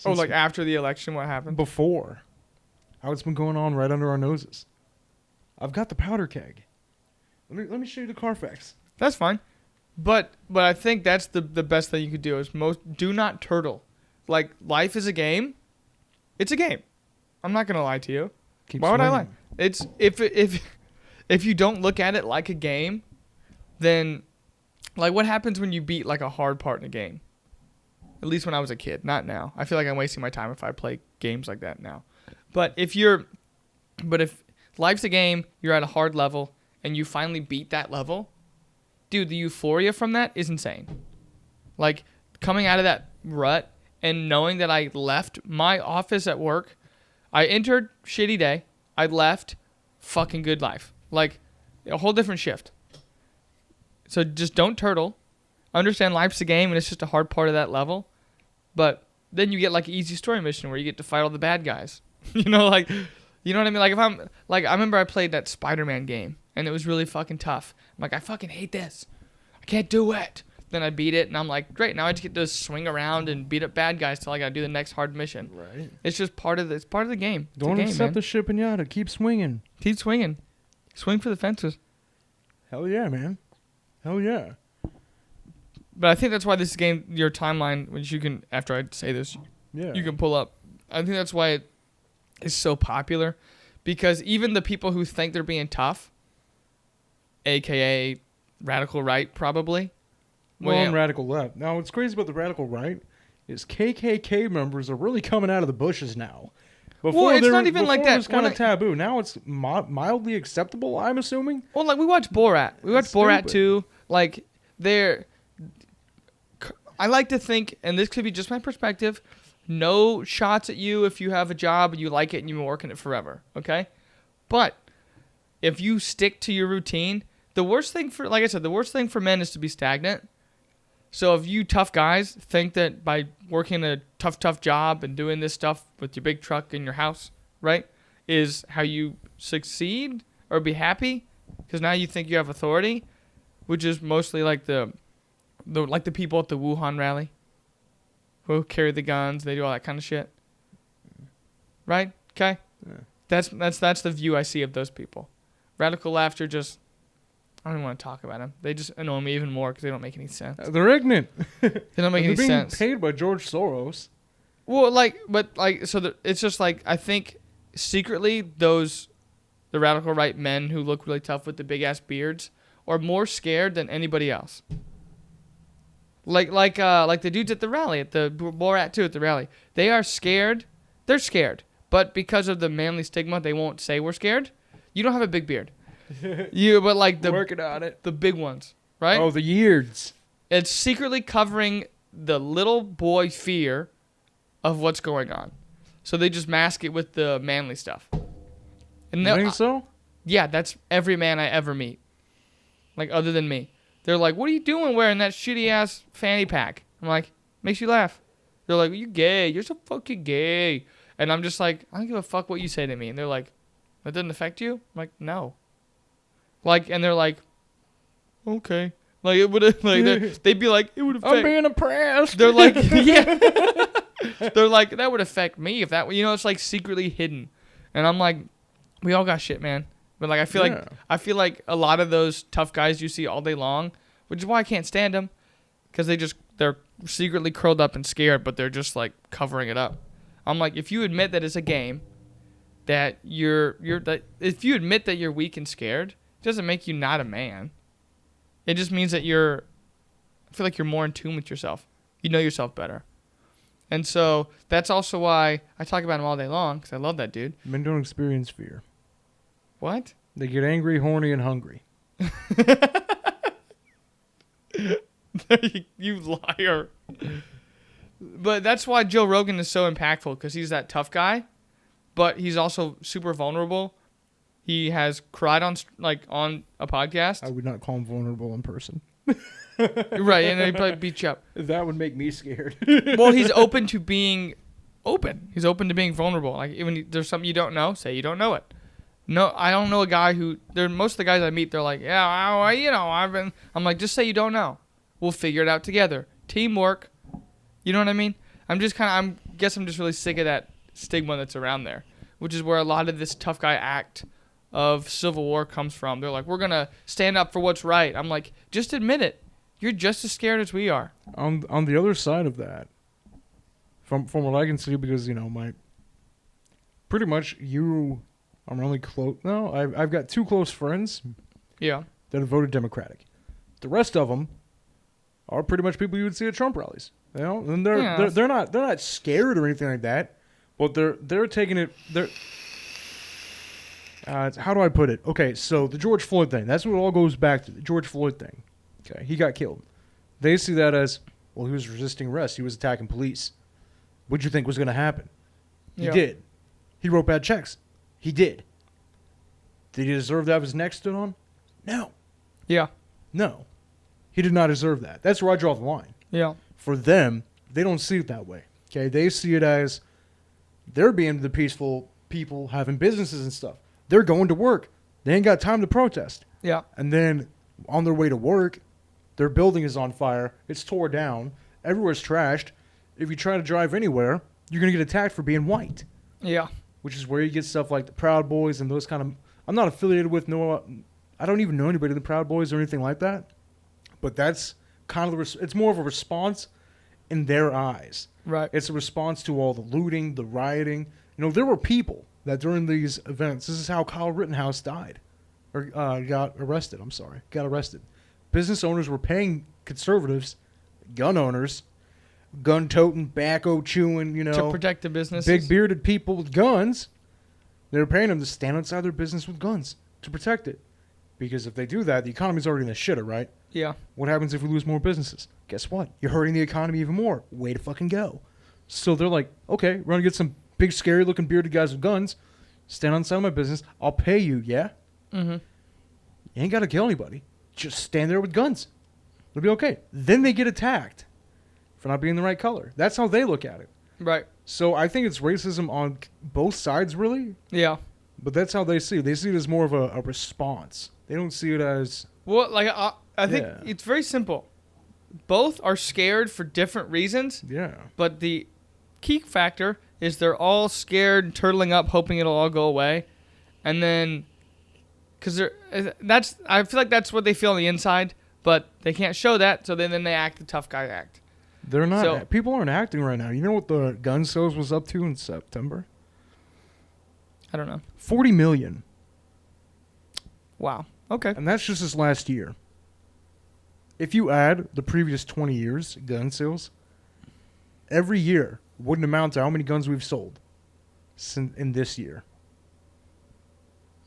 Oh, like after the election, what happened? Before. How it's been going on right under our noses. I've got the powder keg. Let me show you the Carfax. That's fine. But I think that's the best thing you could do is do not turtle. Like, life is a game. It's a game. I'm not going to lie to you. Why would I lie? It's if you don't look at it like a game, then like what happens when you beat like a hard part in a game? At least when I was a kid, not now. I feel like I'm wasting my time if I play games like that now. But if life's a game, you're at a hard level and you finally beat that level, dude, the euphoria from that is insane. Like coming out of that rut and knowing that I left my office at work, I entered shitty day, I left fucking good life. Like a whole different shift. So just don't turtle. Understand life's a game and it's just a hard part of that level. But then you get like an easy story mission where you get to fight all the bad guys. You know what I mean? Like if I'm like, I remember I played that Spider-Man game and it was really fucking tough. I'm like, I fucking hate this. I can't do it. Then I beat it and I'm like, great. Now I just get to swing around and beat up bad guys till I gotta do the next hard mission. Right. It's just part of the game. It's Don't a game, accept man. the shit pinata. Keep swinging. Keep swinging. Swing for the fences. Hell yeah, man. Hell yeah. But I think that's why this game, your timeline, which you can, after I say this, Yeah. you can pull up. I think that's why it is so popular. Because even the people who think they're being tough, a.k.a. radical right, probably. Well, I'm radical left. Now, what's crazy about the radical right is KKK members are really coming out of the bushes now. Before it's not even like that. It was kind of taboo. Now it's mildly acceptable, I'm assuming. Well, like, we watch Borat. We watch Borat too. Like, I like to think, and this could be just my perspective, no shots at you if you have a job and you like it and you've been working it forever, okay? But if you stick to your routine, the worst thing for men is to be stagnant. So if you tough guys think that by working a tough job and doing this stuff with your big truck in your house, right, is how you succeed or be happy, because now you think you have authority, which is mostly like the people at the Wuhan rally who carry the guns, they do all that kind of shit. Right? Okay? Yeah. That's the view I see of those people. Radical left are just, I don't even want to talk about them. They just annoy me even more because they don't make any sense. They're ignorant. They don't make any sense. They're being paid by George Soros. Well, it's just like, I think secretly the radical right men who look really tough with the big ass beards are more scared than anybody else. Like the dudes at the rally, at the Borat 2 at the rally. They are scared. They're scared. But because of the manly stigma, they won't say we're scared. You don't have a big beard. But like working on it. The big ones, right? Oh, the years. It's secretly covering the little boy fear of what's going on. So they just mask it with the manly stuff. And You think so? Yeah, that's every man I ever meet. Like, other than me. They're like, what are you doing wearing that shitty-ass fanny pack? I'm like, makes you laugh. They're like, you gay. You're so fucking gay. And I'm just like, I don't give a fuck what you say to me. And they're like, that doesn't affect you? I'm like, no. Like, and they're like, okay. Like, it would have, like, they'd be like, it would affect. I'm being oppressed. They're like, yeah. They're like, that would affect me if that, it's like secretly hidden. And I'm like, we all got shit, man. But like, I feel like a lot of those tough guys you see all day long, which is why I can't stand them, because they're secretly curled up and scared, but they're just like covering it up. I'm like, if you admit that it's a game, that if you admit that you're weak and scared, it doesn't make you not a man. It just means that I feel like you're more in tune with yourself. You know yourself better. And so that's also why I talk about him all day long, because I love that dude. Men don't experience fear. What? They get angry, horny, and hungry. You liar. But that's why Joe Rogan is so impactful, because he's that tough guy, but he's also super vulnerable. He has cried on a podcast. I would not call him vulnerable in person. Right, and he'd probably beat you up. That would make me scared. Well, he's open to being open. He's open to being vulnerable. Like, even there's something you don't know, say you don't know it. No, I don't know a guy who. Most of the guys I meet, they're like, yeah, I'm like, just say you don't know. We'll figure it out together. Teamwork. You know what I mean? I'm just really sick of that stigma that's around there, which is where a lot of this tough guy act of Civil War comes from. They're like, we're gonna stand up for what's right. I'm like, just admit it. You're just as scared as we are. On the other side of that, from what I can see, because pretty much you. I'm really close. No, I've got two close friends. Yeah. That have voted Democratic. The rest of them are pretty much people you would see at Trump rallies. And they're not scared or anything like that, but they're taking it. How do I put it? Okay, so the George Floyd thing. That's what it all goes back to. The George Floyd thing. Okay, he got killed. They see that as, well, he was resisting arrest. He was attacking police. What'd you think was going to happen? He did. He wrote bad checks. He did. Did he deserve to have his neck stood on? No. Yeah. No. He did not deserve that. That's where I draw the line. Yeah. For them, they don't see it that way. Okay? They see it as they're being the peaceful people having businesses and stuff. They're going to work. They ain't got time to protest. Yeah. And then on their way to work, their building is on fire. It's tore down. Everywhere's trashed. If you try to drive anywhere, you're going to get attacked for being white. Yeah. Which is where you get stuff like the Proud Boys and those kind I'm not affiliated with I don't even know anybody in the Proud Boys or anything like that. But that's kind of it's more of a response in their eyes. Right. It's a response to all the looting, the rioting. There were people that during these events, this is how Kyle Rittenhouse died. Or got arrested, got arrested. Business owners were paying conservatives, gun owners, gun-toting, tobacco-chewing, to protect the businesses. big bearded people with guns. They were paying them to stand outside their business with guns to protect it. Because if they do that, the economy's already in the shitter, right? Yeah. What happens if we lose more businesses? Guess what? You're hurting the economy even more. Way to fucking go. So they're like, okay, we're going to get some big, scary-looking bearded guys with guns. Stand outside my business. I'll pay you, yeah? Mm-hmm. You ain't got to kill anybody. Just stand there with guns. It'll be okay. Then they get attacked for not being the right color. That's how they look at it. Right. So I think it's racism on both sides, really. Yeah. But that's how they see it. They see it as more of a response. They don't see it as... Well, like, I think it's very simple. Both are scared for different reasons. Yeah. But the key factor is they're all scared, turtling up, hoping it'll all go away. And then... Because I feel like that's what they feel on the inside, but they can't show that, so then they act the tough guy act. They're not. People aren't acting right now. You know what the gun sales was up to in September? I don't know. 40 million. Wow. Okay. And that's just this last year. If you add the previous 20 years gun sales, every year wouldn't amount to how many guns we've sold in this year.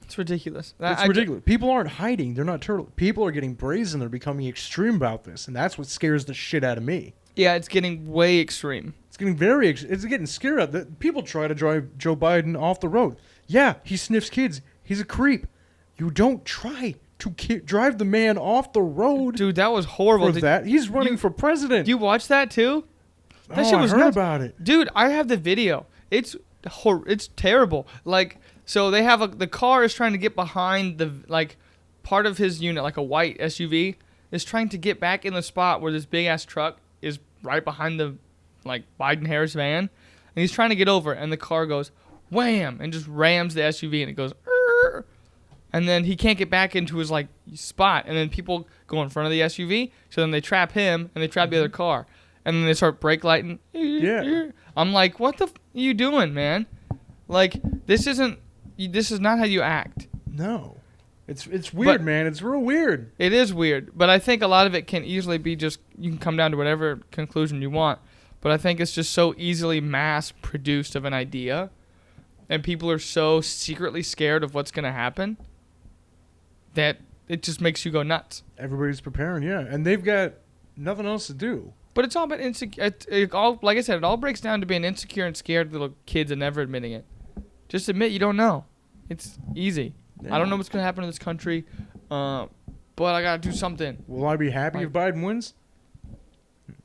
It's ridiculous. It's ridiculous. People aren't hiding. They're not turtle. People are getting brazen. They're becoming extreme about this, and that's what scares the shit out of me. Yeah, it's getting way extreme. It's getting it's getting scary. People try to drive Joe Biden off the road. Yeah, he sniffs kids. He's a creep. You don't try to drive the man off the road. Dude, that was horrible. He's running for president. You watched that too? That shit was I heard nuts. about it. Dude, I have the video. It's terrible. Like, so they have the car is trying to get behind part of his unit, like a white SUV, is trying to get back in the spot where this big ass truck is right behind the Biden-Harris van, and he's trying to get over, and the car goes wham and just rams the SUV, and it goes Arr! And then he can't get back into his spot, and then people go in front of the SUV, so then they trap him and they trap the other car, and then they start brake lighting. Yeah. I'm like, what the are you doing, man? Like, this is not how you act. No. It's weird, man. It's real weird. It is weird, but I think a lot of it can easily be you can come down to whatever conclusion you want, but I think it's just so easily mass-produced of an idea, and people are so secretly scared of what's going to happen that it just makes you go nuts. Everybody's preparing, yeah, and they've got nothing else to do. But it's all about insecure. Like I said, it all breaks down to being insecure and scared little kids and never admitting it. Just admit you don't know. It's easy. Yeah. I don't know what's going to happen in this country, but I got to do something. Will I be happy if Biden wins?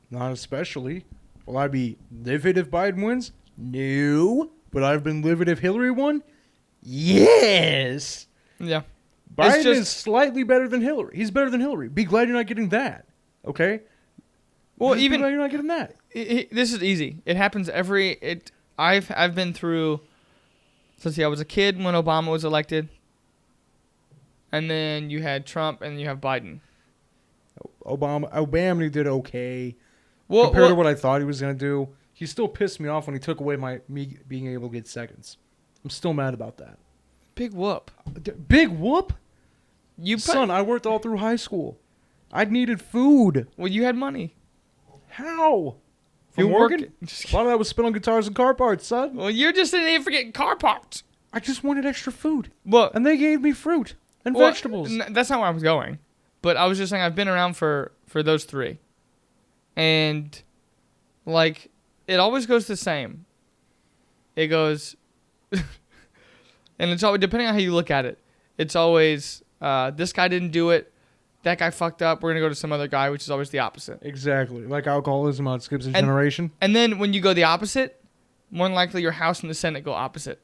Not especially. Will I be livid if Biden wins? No. But I've been livid if Hillary won? Yes. Yeah. Biden is slightly better than Hillary. He's better than Hillary. Be glad you're not getting that. Okay? Well, be glad you're not getting that. This is easy. It happens I've been through. Let's see. I was a kid when Obama was elected, and then you had Trump, and you have Biden. Obama did okay compared to what I thought he was gonna do. He still pissed me off when he took away me being able to get seconds. I'm still mad about that. Big whoop. Big whoop? Son, I worked all through high school. I needed food. Well, you had money. How? From working? A lot of that was spent on guitars and car parts, son. Well, you're just in here for getting car parts. I just wanted extra food. Well, and they gave me fruit and vegetables. That's not where I was going. But I was just saying I've been around for those three. And, it always goes the same. It goes... and it's always, depending on how you look at it, it's always, this guy didn't do it. That guy fucked up. We're going to go to some other guy, which is always the opposite. Exactly. Like alcoholism outskips a generation. And then when you go the opposite, more than likely your House and the Senate go opposite.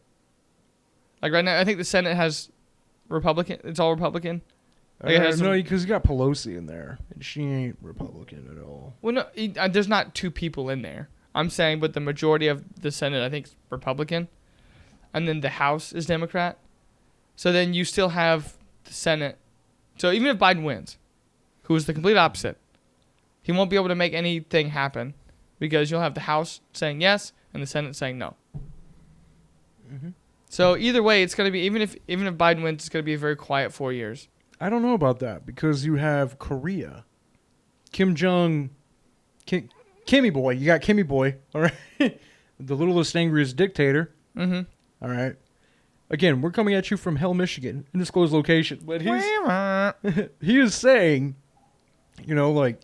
Like right now, I think the Senate has Republican. It's all Republican. No, because you got Pelosi in there, and she ain't Republican at all. Well, no, there's not two people in there. I'm saying, but the majority of the Senate, I think, is Republican. And then the House is Democrat. So then you still have the Senate. So even if Biden wins, who is the complete opposite, he won't be able to make anything happen because you'll have the House saying yes and the Senate saying no. Mm-hmm. So either way, it's going to be, even if Biden wins, it's going to be a very quiet 4 years. I don't know about that because you have Korea. Kimmy boy. You got Kimmy boy. All right. The littlest, angriest dictator. Mm-hmm. All right. Again, we're coming at you from Hell, Michigan, undisclosed location. But he is saying, you know, like,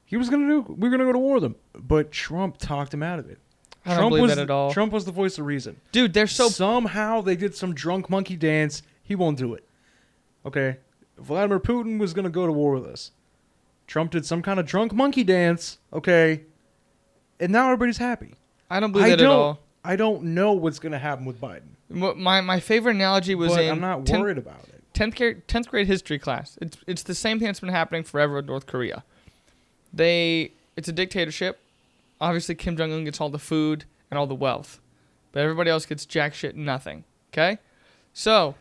we're going to go to war with them. But Trump talked him out of it. I don't believe that at all. Trump was the voice of reason. Dude, they're so... Somehow they did some drunk monkey dance. He won't do it. Okay? Vladimir Putin was going to go to war with us. Trump did some kind of drunk monkey dance. Okay? And now everybody's happy. I don't believe that at all. I don't know what's going to happen with Biden. My favorite analogy was I'm not worried about it. 10th grade history class. It's the same thing that's been happening forever with North Korea. It's a dictatorship. Obviously, Kim Jong-un gets all the food and all the wealth. But everybody else gets jack shit and nothing. Okay? So,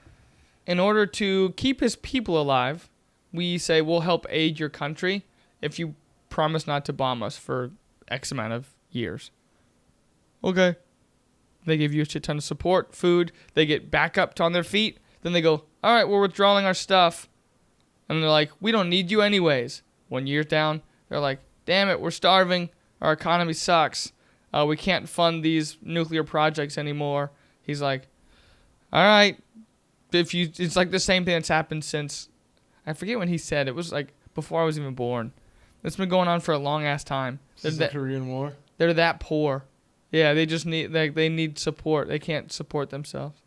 in order to keep his people alive, we say we'll help aid your country if you promise not to bomb us for X amount of years. Okay. They give you a shit ton of support, food. They get back up on their feet. Then they go, all right, we're withdrawing our stuff. And they're like, we don't need you anyways. 1 year down, they're like, damn it, we're starving. Our economy sucks. We can't fund these nuclear projects anymore. He's like, all right. It's like the same thing that's happened since, I forget when he said. It was like before I was even born. It's been going on for a long ass time. Since the Korean War? They're that poor. Yeah, they just they need support. They can't support themselves.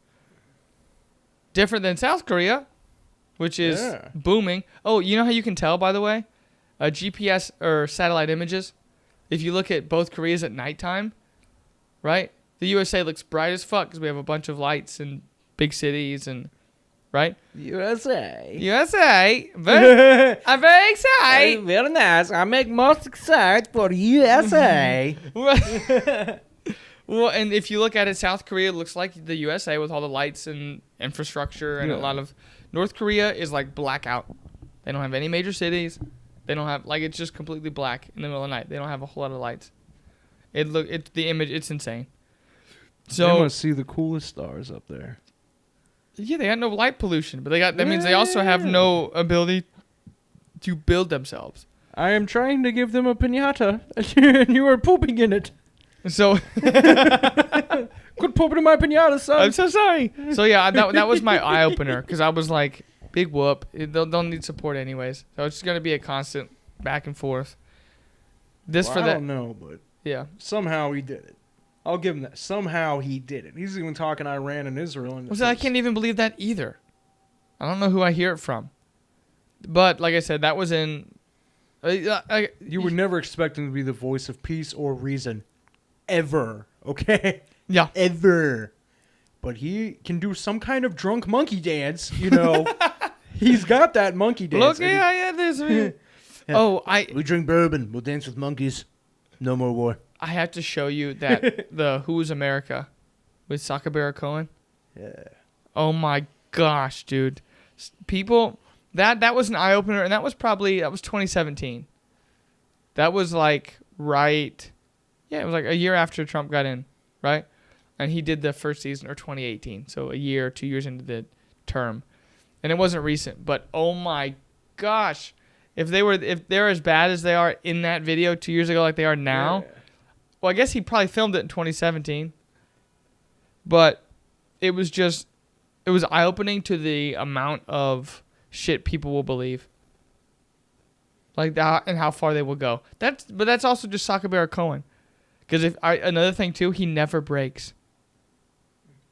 Different than South Korea, which is booming. Oh, you know how you can tell, by the way? GPS or satellite images. If you look at both Koreas at nighttime, right? The USA looks bright as fuck because we have a bunch of lights in big cities and, right? USA. I'm very excited. Very nice. I make most excited for USA. Well, and if you look at it, South Korea looks like the USA with all the lights and infrastructure and a lot of... North Korea is like blackout. They don't have any major cities. They don't have... Like, it's just completely black in the middle of the night. They don't have a whole lot of lights. The image, it's insane. So they must see the coolest stars up there. Yeah, they got no light pollution, but that means they also have no ability to build themselves. I am trying to give them a piñata, and you are pooping in it. So quit pooping in my piñata, son. I'm so sorry. So yeah, that was my eye opener because I was like, big whoop. They'll need support anyways. So it's gonna be a constant back and forth. I don't know, but yeah, somehow he did it. I'll give him that. Somehow he did it. He's even talking Iran and Israel. I can't even believe that either. I don't know who I hear it from. But like I said, that was in... you would never expect him to be the voice of peace or reason. Ever. Okay? Yeah. Ever. But he can do some kind of drunk monkey dance, you know. He's got that monkey dance. Look, this. We drink bourbon. We'll dance with monkeys. No more war. I have to show you that the Who's America with Sacha Baron Cohen. Yeah. Oh my gosh, dude. People, that was an eye opener, and that was 2017. That was like it was like a year after Trump got in, right? And he did the first season, or 2018, so a year, 2 years into the term. And it wasn't recent, but oh my gosh. If they're as bad as they are in that video 2 years ago like they are now, well, I guess he probably filmed it in 2017. But it was eye-opening to the amount of shit people will believe. Like that, and how far they will go. But that's also just Sacha Baron Cohen. Because another thing too, he never breaks.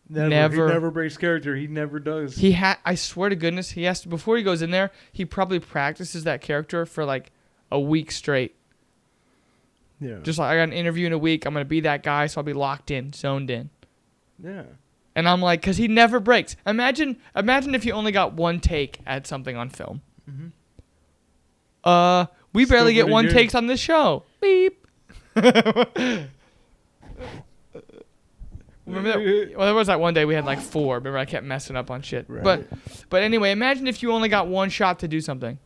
Never. He never breaks character. He never does. I swear to goodness, he has to, before he goes in there, he probably practices that character for like a week straight. Yeah. Just like, I got an interview in a week, I'm going to be that guy, so I'll be locked in, zoned in. Yeah. And I'm like, because he never breaks. Imagine if you only got one take at something on film. Mm-hmm. We barely get one takes on this show. Beep. Remember that? Well, there was that one day we had like 4. Remember, I kept messing up on shit. Right. But anyway, imagine if you only got one shot to do something.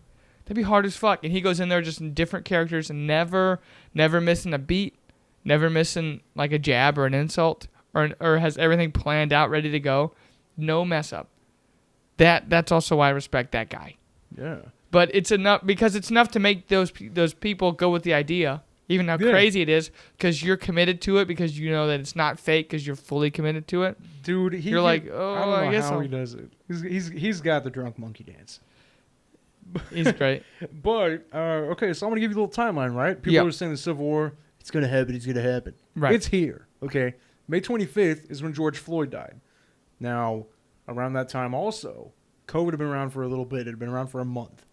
That'd be hard as fuck. And he goes in there just in different characters and never missing a beat, never missing like a jab or an insult, or has everything planned out, ready to go. No mess up. That's also why I respect that guy. Yeah. But it's enough because it's enough to make those people go with the idea, even how crazy it is, because you're committed to it, because you know that it's not fake, because you're fully committed to it. Dude, you're like, oh, I don't know guess how he does it. He's got the drunk monkey dance. He's great. But okay, so I'm gonna give you a little timeline, right? People are saying the Civil War, it's gonna happen. It's gonna happen. Right. It's here. Okay. May 25th is when George Floyd died. Now, around that time, also, COVID had been around for a little bit. It had been around for a month.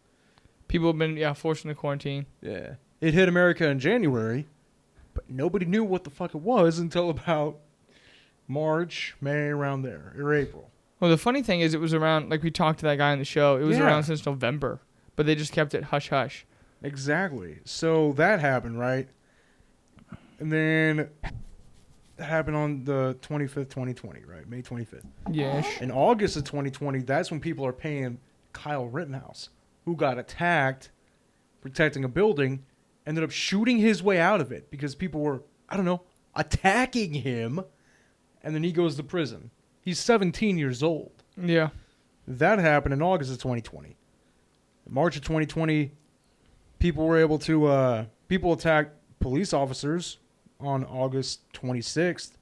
People have been forced into quarantine. Yeah. It hit America in January, but nobody knew what the fuck it was until about March, May, around there, or April. Well, the funny thing is, it was around, like we talked to that guy on the show, it was around since November, but they just kept it hush-hush. Exactly. So that happened, right? And then that happened on the 25th, 2020, right? May 25th. Yes. In August of 2020, that's when people are paying Kyle Rittenhouse, who got attacked protecting a building, ended up shooting his way out of it because people were, I don't know, attacking him, and then he goes to prison. He's 17 years old. Yeah. That happened in August of 2020. In March of 2020, people were able to, people attacked police officers on August 26th.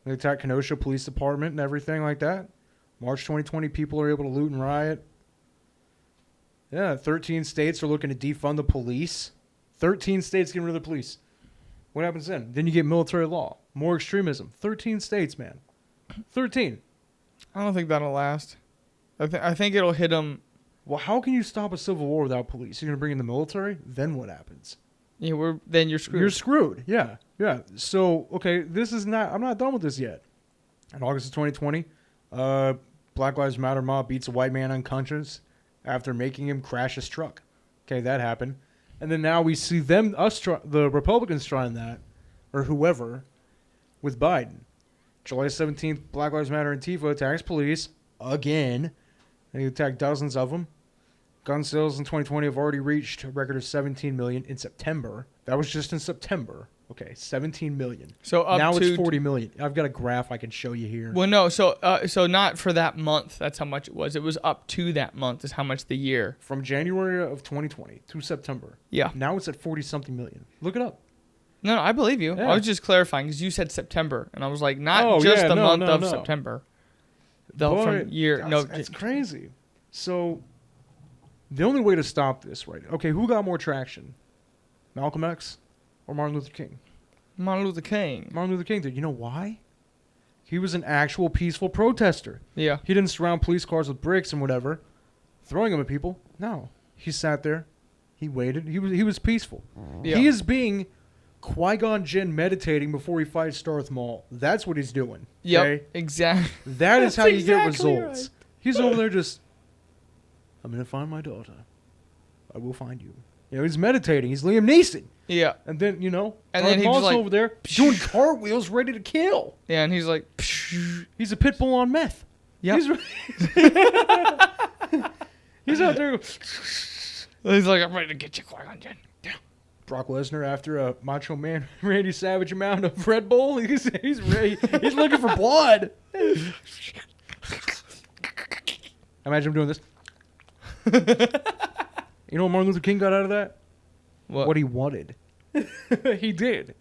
They attacked Kenosha Police Department and everything like that. March 2020, people are able to loot and riot. Yeah, 13 states are looking to defund the police. 13 states getting rid of the police. What happens then? Then you get military law. More extremism. 13 states, man. 13. I don't think that'll last. I think it'll hit them. Well, how can you stop a civil war without police? You're going to bring in the military? Then what happens? Yeah, then you're screwed. You're screwed. Yeah. Yeah. So, okay, I'm not done with this yet. In August of 2020, Black Lives Matter mob beats a white man unconscious after making him crash his truck. Okay, that happened. And then now we see the Republicans trying that, or whoever, with Biden. July 17th, Black Lives Matter Antifa attacks police again. They attacked dozens of them. Gun sales in 2020 have already reached a record of 17 million in September. That was just in September. Okay, 17 million. So now it's 40 million. I've got a graph I can show you here. Well, no, so not for that month. That's how much it was. It was up to that month is how much the year. From January of 2020 to September. Yeah. Now it's at 40-something million. Look it up. No, I believe you. Yeah. I was just clarifying because you said September, and I was like, not the month of September. From year. That's crazy. So the only way to stop this, right? Okay, who got more traction? Malcolm X or Martin Luther King? Martin Luther King. Martin Luther King did. You know why? He was an actual peaceful protester. Yeah. He didn't surround police cars with bricks and whatever, throwing them at people. No. He sat there. He waited. He was peaceful. Yeah. He is being Qui-Gon Jinn meditating before he fights Darth Maul. That's what he's doing. Yep. Okay? Exactly. That is how you get exactly results. right. He's over there just, I'm going to find my daughter. I will find you. You know, he's meditating. He's Liam Neeson. Yeah. And then, you know, and Darth then he's Maul's like, over there doing cartwheels ready to kill. Yeah, and he's like, He's a pit bull on meth. Yep. He's out there. He's like, I'm ready to get you, Qui-Gon Jinn. Brock Lesnar after a Macho Man Randy Savage amount of Red Bull. He's ready. He's looking for blood. Imagine him doing this. You know what Martin Luther King got out of that? What he wanted. He did.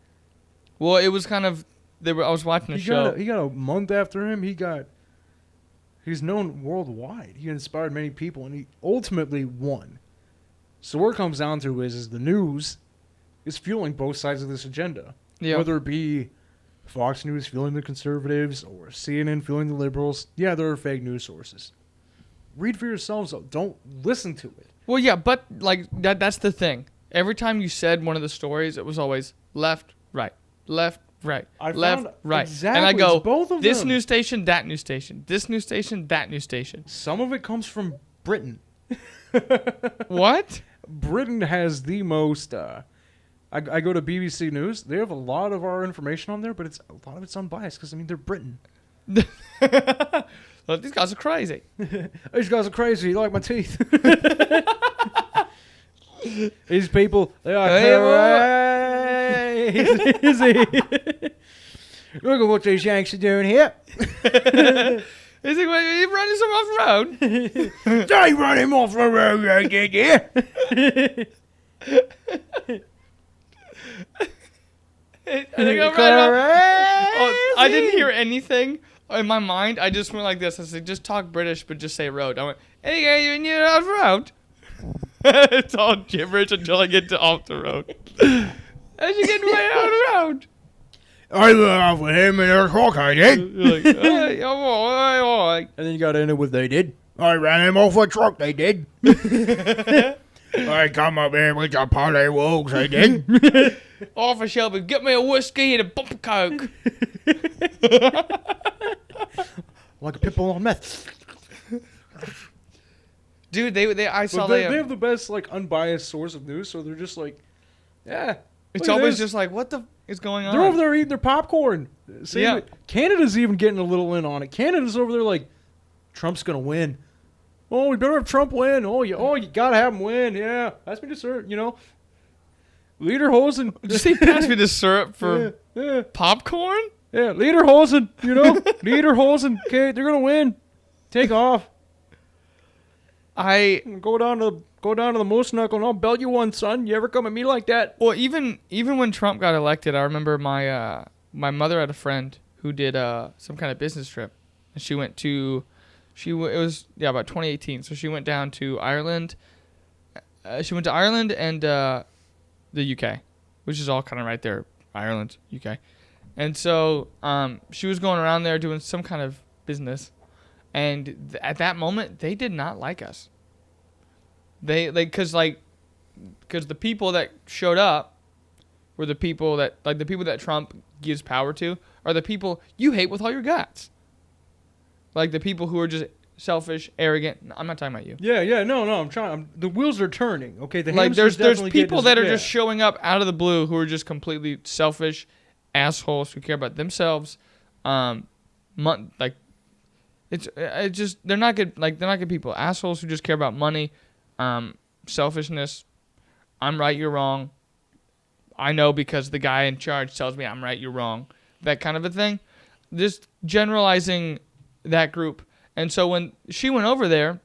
Well, it was kind of. I was watching the show. He got a month after him. He's known worldwide. He inspired many people, and he ultimately won. So what it comes down to is the news is fueling both sides of this agenda. Yeah. Whether it be Fox News fueling the conservatives or CNN fueling the liberals. Yeah, there are fake news sources. Read for yourselves, though. Don't listen to it. Well, yeah, but like that's the thing. Every time you said one of the stories, it was always left, right, left, right, left, right. Exactly. And I go, both of this them. news station, that news station, this news station, that news station. Some of it comes from Britain. What? Britain has the most I go to BBC News. They have a lot of our information on there, but a lot of it's unbiased because, I mean, they're Britain. Well, these guys are crazy. These guys are crazy. You like my teeth. These people, they are crazy. Look at what these Yanks are doing here. Is he running some off the road? They run him off the road, yeah. I didn't hear anything in my mind. I just went like this. I said, just talk British, but just say road. I went, hey, you're off the road. It's all gibberish until I get to off the road. As you get way off the road. I love him in a truck, I did. You're like, hey, all right. And then you got to end it with they did. I ran him off a truck, they did. I come up here with a party wolves, I did. Officer Shelby, get me a whiskey and a bump of coke. Like a pitbull on meth. Dude, I saw they have the best, like, unbiased source of news, so they're just like, yeah. It's always just like, what the is going on? They're over there eating their popcorn. Yeah. Canada's even getting a little in on it. Canada's over there like, Trump's gonna win. Oh, we better have Trump win. Oh, you gotta have him win. Yeah, pass me the syrup. Leader Hosen. Did you say pass me the syrup for yeah. popcorn? Yeah, Leader Hosen. Leader Hosen. Okay, they're gonna win. Take off. Go down to the moose knuckle and I'll belt you one, son. You ever come at me like that? Well, even when Trump got elected, I remember my mother had a friend who did some kind of business trip, and she went to, it was about 2018. So she went down to Ireland. She went to Ireland and the UK, which is all kind of right there, Ireland, UK, and so she was going around there doing some kind of business. And at that moment, they did not like us. Because the people that showed up were the people that Trump gives power to are the people you hate with all your guts. Like the people who are just selfish, arrogant. I'm not talking about you. Yeah. No. I'm trying. The wheels are turning. Okay. There's people that are just showing up out of the blue who are just completely selfish assholes who care about themselves. It's just they're not good. Like they're not good people. Assholes who just care about money, selfishness. I'm right, you're wrong. I know because the guy in charge tells me I'm right, you're wrong. That kind of a thing. Just generalizing that group. And so when she went over there,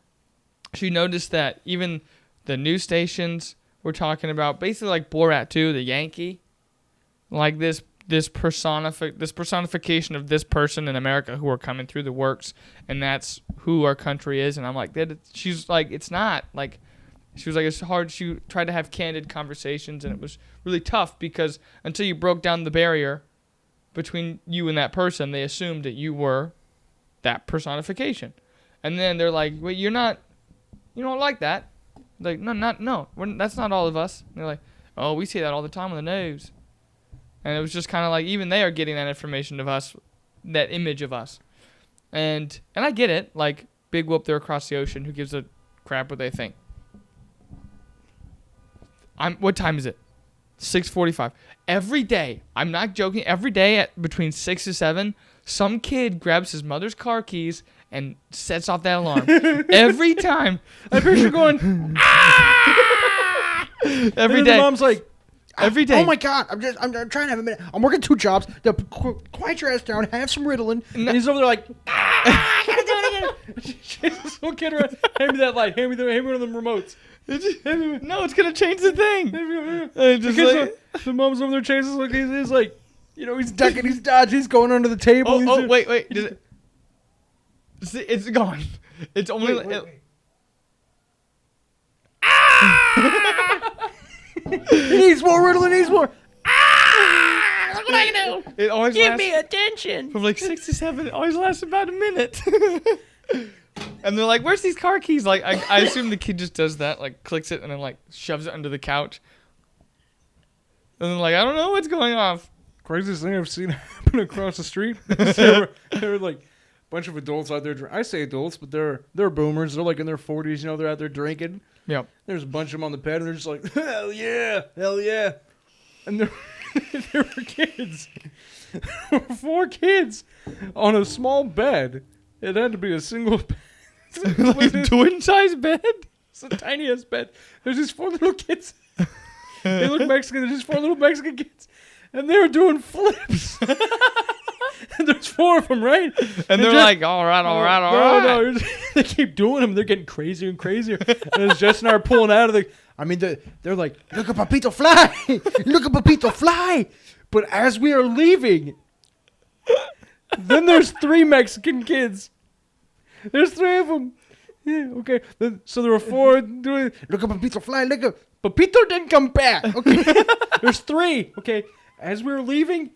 she noticed that even the news stations were talking about basically like Borat 2, the Yankee, like this personification of this person in America who are coming through the works, and that's who our country is. And I'm like, she's like, it's not like, she was like, it's hard. She tried to have candid conversations, and it was really tough because until you broke down the barrier between you and that person, they assumed that you were that personification. And then they're like, wait, you don't like that. Like, no, that's not all of us. And they're like, oh, we see that all the time on the news. And it was just kind of like, even they are getting that information of us, that image of us. And I get it. Like, big whoop, they're across the ocean. Who gives a crap what they think? What time is it? 6:45. Every day, I'm not joking, every day at between 6 to 7, some kid grabs his mother's car keys and sets off that alarm. Every time. I picture going, ah! Every day. Mom's like, every day. Oh my God! I'm trying to have a minute. I'm working 2 jobs. Quiet your ass down. Have some Ritalin. And he's over there like, I gotta do it again. She's this little kid around. Hand me that light. Hand me one of them remotes. No, it's gonna change the thing. The mom's over there chasing. Like he's like, he's ducking, he's dodging, he's going under the table. Wait. It's gone. It's only. Wait. He needs more Ritalin. He needs more. Look what I can do. It always Give me attention. From like 6 to 7. It always lasts about a minute. And they're like, where's these car keys? Like, I assume the kid just does that, like clicks it and then like shoves it under the couch. And then like, I don't know what's going off. Craziest thing I've seen happen across the street. there were like a bunch of adults out there. I say adults, but they're boomers. They're like in their 40s. They're out there drinking. Yep. There's a bunch of them on the pad, and they're just like, hell yeah. And there were kids. There were 4 kids on a small bed. It had to be a single bed. Like twin-size bed? It's the tiniest bed. There's these 4 little kids. They look Mexican. There's these 4 little Mexican kids. And they were doing flips. And there's 4 of them, right? And they're like, all right. No, they keep doing them. They're getting crazier and crazier. And as Jess and I are pulling out of the... I mean, they're like, look at Papito fly. Look at Papito fly. But as we are leaving, then there's 3 Mexican kids. There's 3 of them. Yeah, okay. So there were 4 doing, look at Papito fly. Look at... Papito didn't come back. Okay. There's 3. Okay. As we were leaving,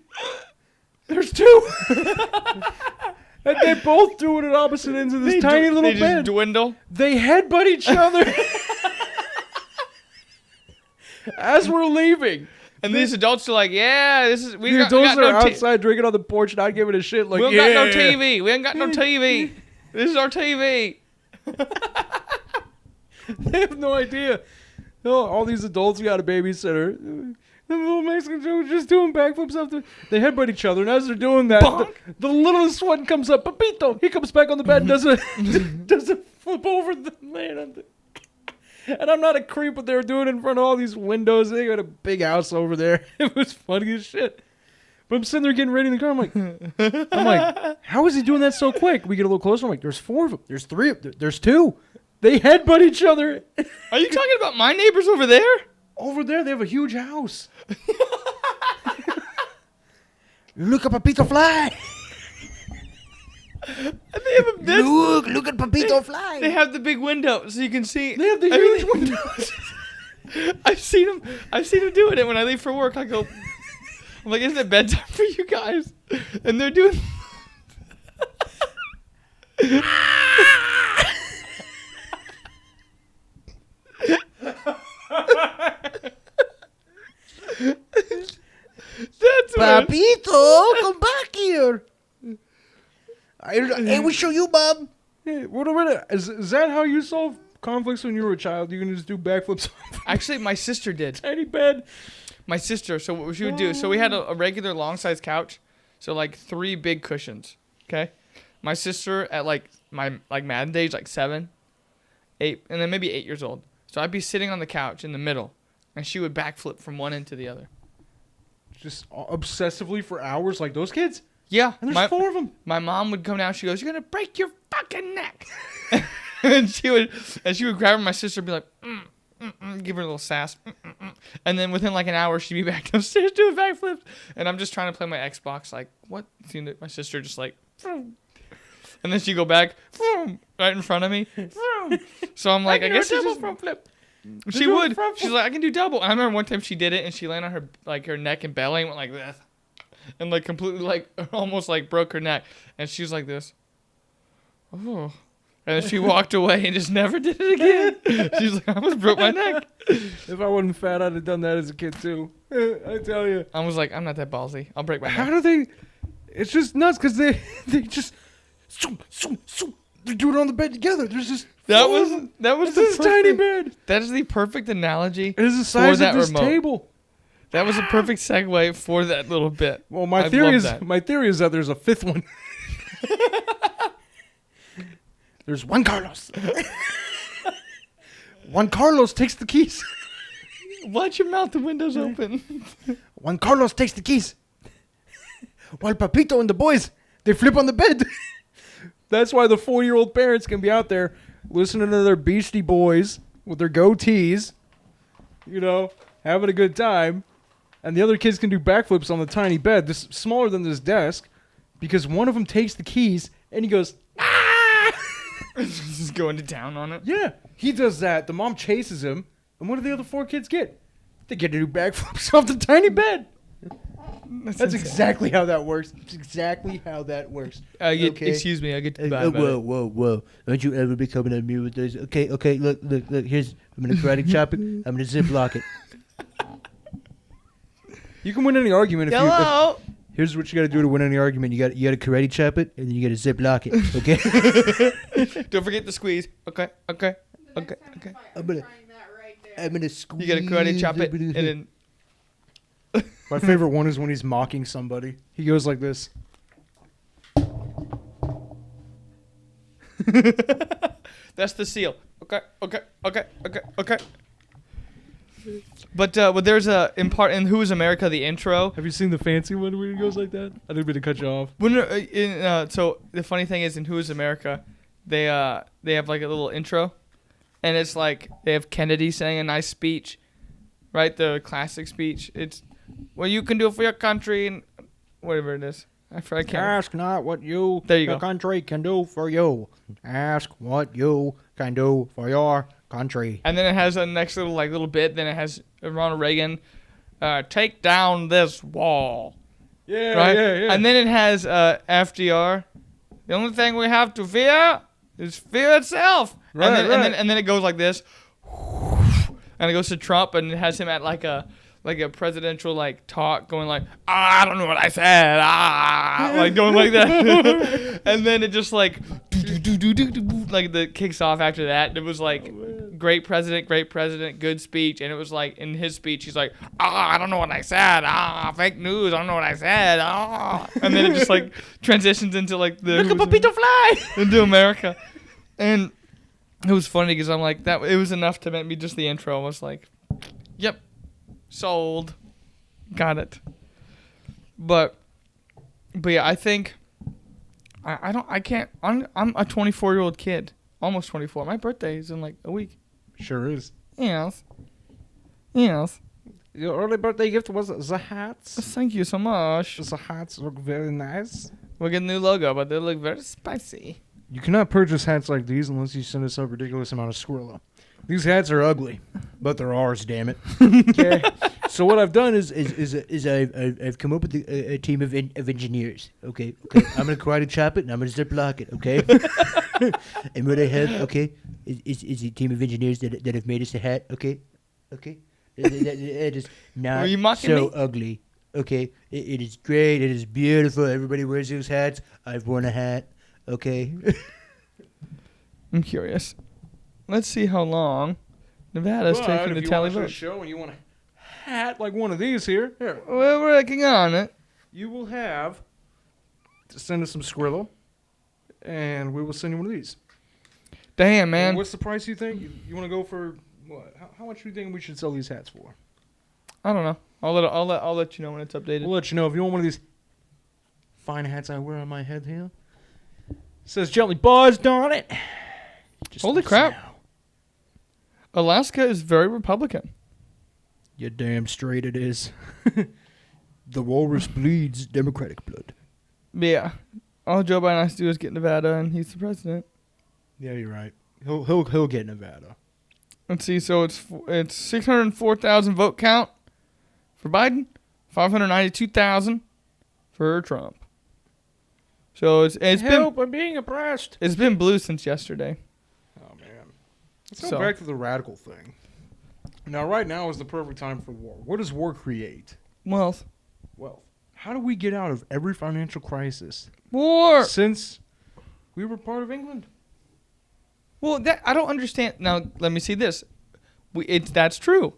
there's 2. And they both do it at opposite ends of this tiny little bed. They just dwindle. They headbutt each other as we're leaving. And these adults are like, yeah, this is... The adults are outside drinking on the porch, not giving a shit. Like, we ain't got no TV. We ain't got no TV. This is our TV. They have no idea. No, all these adults got a babysitter. The little Mexican Joe was just doing backflips after they headbutt each other, and as they're doing that, the littlest one comes up, Papito. He comes back on the bed and does a flip over the man. And I'm not a creep, but they were doing it in front of all these windows. They got a big house over there. It was funny as shit. But I'm sitting there getting ready in the car. I'm like, how is he doing that so quick? We get a little closer. I'm like, there's 4 of them. There's 3 of them. There's 2. They headbutt each other. Are you talking about my neighbors over there? Over there, they have a huge house. Look at Papito fly. Look at Papito fly. They have the big window, so you can see. They have the huge windows. I've seen them doing it when I leave for work. I go, I'm like, isn't it bedtime for you guys? And they're doing. That's Papito, come back here. I will show you, Bob. Hey, wait a minute. Is that how you solve conflicts when you were a child? You can just do backflips off Actually, my sister did. tiny bed. My sister. So what she would do? So we had a regular long size couch, so like 3 big cushions. Okay. My sister at like my Madden age, like 7, 8, and then maybe 8 years old. So I'd be sitting on the couch in the middle, and she would backflip from one end to the other. Just obsessively for hours, like those kids. Yeah, And there's 4 of them. My mom would come down. She goes, "You're gonna break your fucking neck," and she would grab her. My sister would be like, give her a little sass, and then within like an hour, she'd be back downstairs doing backflips. And I'm just trying to play my Xbox, like, what? See my sister just like, and then she'd go back, right in front of me. So I'm like, I guess it's just front flip. She would. She's like, I can do double. And I remember one time she did it, and she landed on her neck and belly and went like this. And like completely like almost like broke her neck, and she was like this. Oh, and then she walked away and just never did it again. She's like, I almost broke my neck. If I wasn't fat, I'd have done that as a kid too. I tell you. I was like, I'm not that ballsy. I'll break my neck. How do they? It's just nuts because they just they do it on the bed together. There's just that was this tiny bed. That is the perfect analogy. It is the size of this table. That was a perfect segue for that little bit. Well, my theory is that there's a 5th one. There's Juan Carlos. Juan Carlos takes the keys. Watch your mouth. The window's open. Juan Carlos takes the keys. While Papito and the boys, they flip on the bed. That's why the 4-year-old parents can be out there listening to their Beastie Boys with their goatees, having a good time. And the other kids can do backflips on the tiny bed, this smaller than this desk, because one of them takes the keys and he goes, ah! Just going to town on it. Yeah, he does that. The mom chases him. And what do the other 4 kids get? They get to do backflips off the tiny bed. That's exactly how that works. It's exactly how that works. Excuse me, I get to buy Whoa. Don't you ever be coming at me with this. Okay, look, here's, I'm going to karate chop it. I'm going to zip lock it. You can win any argument if Hello? Here's what you got to do to win any argument. You got to karate chop it, and then you got to zip lock it. Okay. Don't forget the squeeze. Okay. I'm gonna squeeze. You got to karate chop it, and then My favorite one is when he's mocking somebody. He goes like this. That's the seal. Okay. But there's in Who Is America, the intro. Have you seen the fancy one where he goes like that? I didn't mean to cut you off. So the funny thing is, in Who Is America, they have like a little intro, and it's like they have Kennedy saying a nice speech, right? The classic speech. It's what you can do for your country and whatever it is. I can't. Ask not what you There you your go. country can do for you. Ask what you can do for your country. And then it has a next little bit. Then it has Ronald Reagan, take down this wall. Yeah, Right? yeah. And then it has FDR. The only thing we have to fear is fear itself. Right, right. And then it goes like this. And it goes to Trump, and it has him at like a presidential like talk, going like, I don't know what I said, like going like that. And then it just like like the kicks off after that. And it was like great president, good speech. And it was like in his speech, he's like, I don't know what I said, fake news, I don't know what I said, And then it just like transitions into like the Look at Papito fly into America. And it was funny because I'm like, that it was enough to make me just the intro. I was like, yep, sold, got it. But yeah, I think I'm a 24-year-old kid, almost 24. My birthday is in like a week. Sure is. Yes. Your early birthday gift was the hats. Thank you so much. The hats look very nice. We'll get a new logo, but they look very spicy. You cannot purchase hats like these unless you send us a ridiculous amount of Skrilla. These hats are ugly, but they're ours, damn it. Okay. So what I've done is I've come up with a team of engineers. Okay. I'm gonna karate chop it and I'm gonna ziplock it. Okay. And what I have, is a team of engineers that have made us a hat. Okay. It is not Were you mocking so me? ugly. Okay. It is great. It is beautiful. Everybody wears those hats. I've worn a hat. Okay. I'm curious. Let's see how long Nevada's taking to tally votes. show and you want a hat like one of these here, We're working on it. you will have to send us some Skrilla, and we will send you one of these. Damn, man. And what's the price you think? You want to go for what? How much do you think we should sell these hats for? I don't know. I'll let you know when it's updated. We'll let you know if you want one of these fine hats I wear on my head here. It says gently buzzed on it. Just Holy let us crap. know. Alaska is very Republican. You're damn straight it is. The walrus bleeds Democratic blood. But yeah, all Joe Biden has to do is get Nevada, and he's the president. Yeah, you're right. He'll get Nevada. Let's see. So it's 604,000 vote count for Biden, 592,000 for Trump. So I'm being oppressed. it's been blue since yesterday. Oh man. Let's go So- back to the radical thing. Now, right now is the perfect time for war. What does war create? Wealth. Wealth. How do we get out of every financial crisis War. since we were part of England? Well, that I don't understand. Now let me see this. That's true.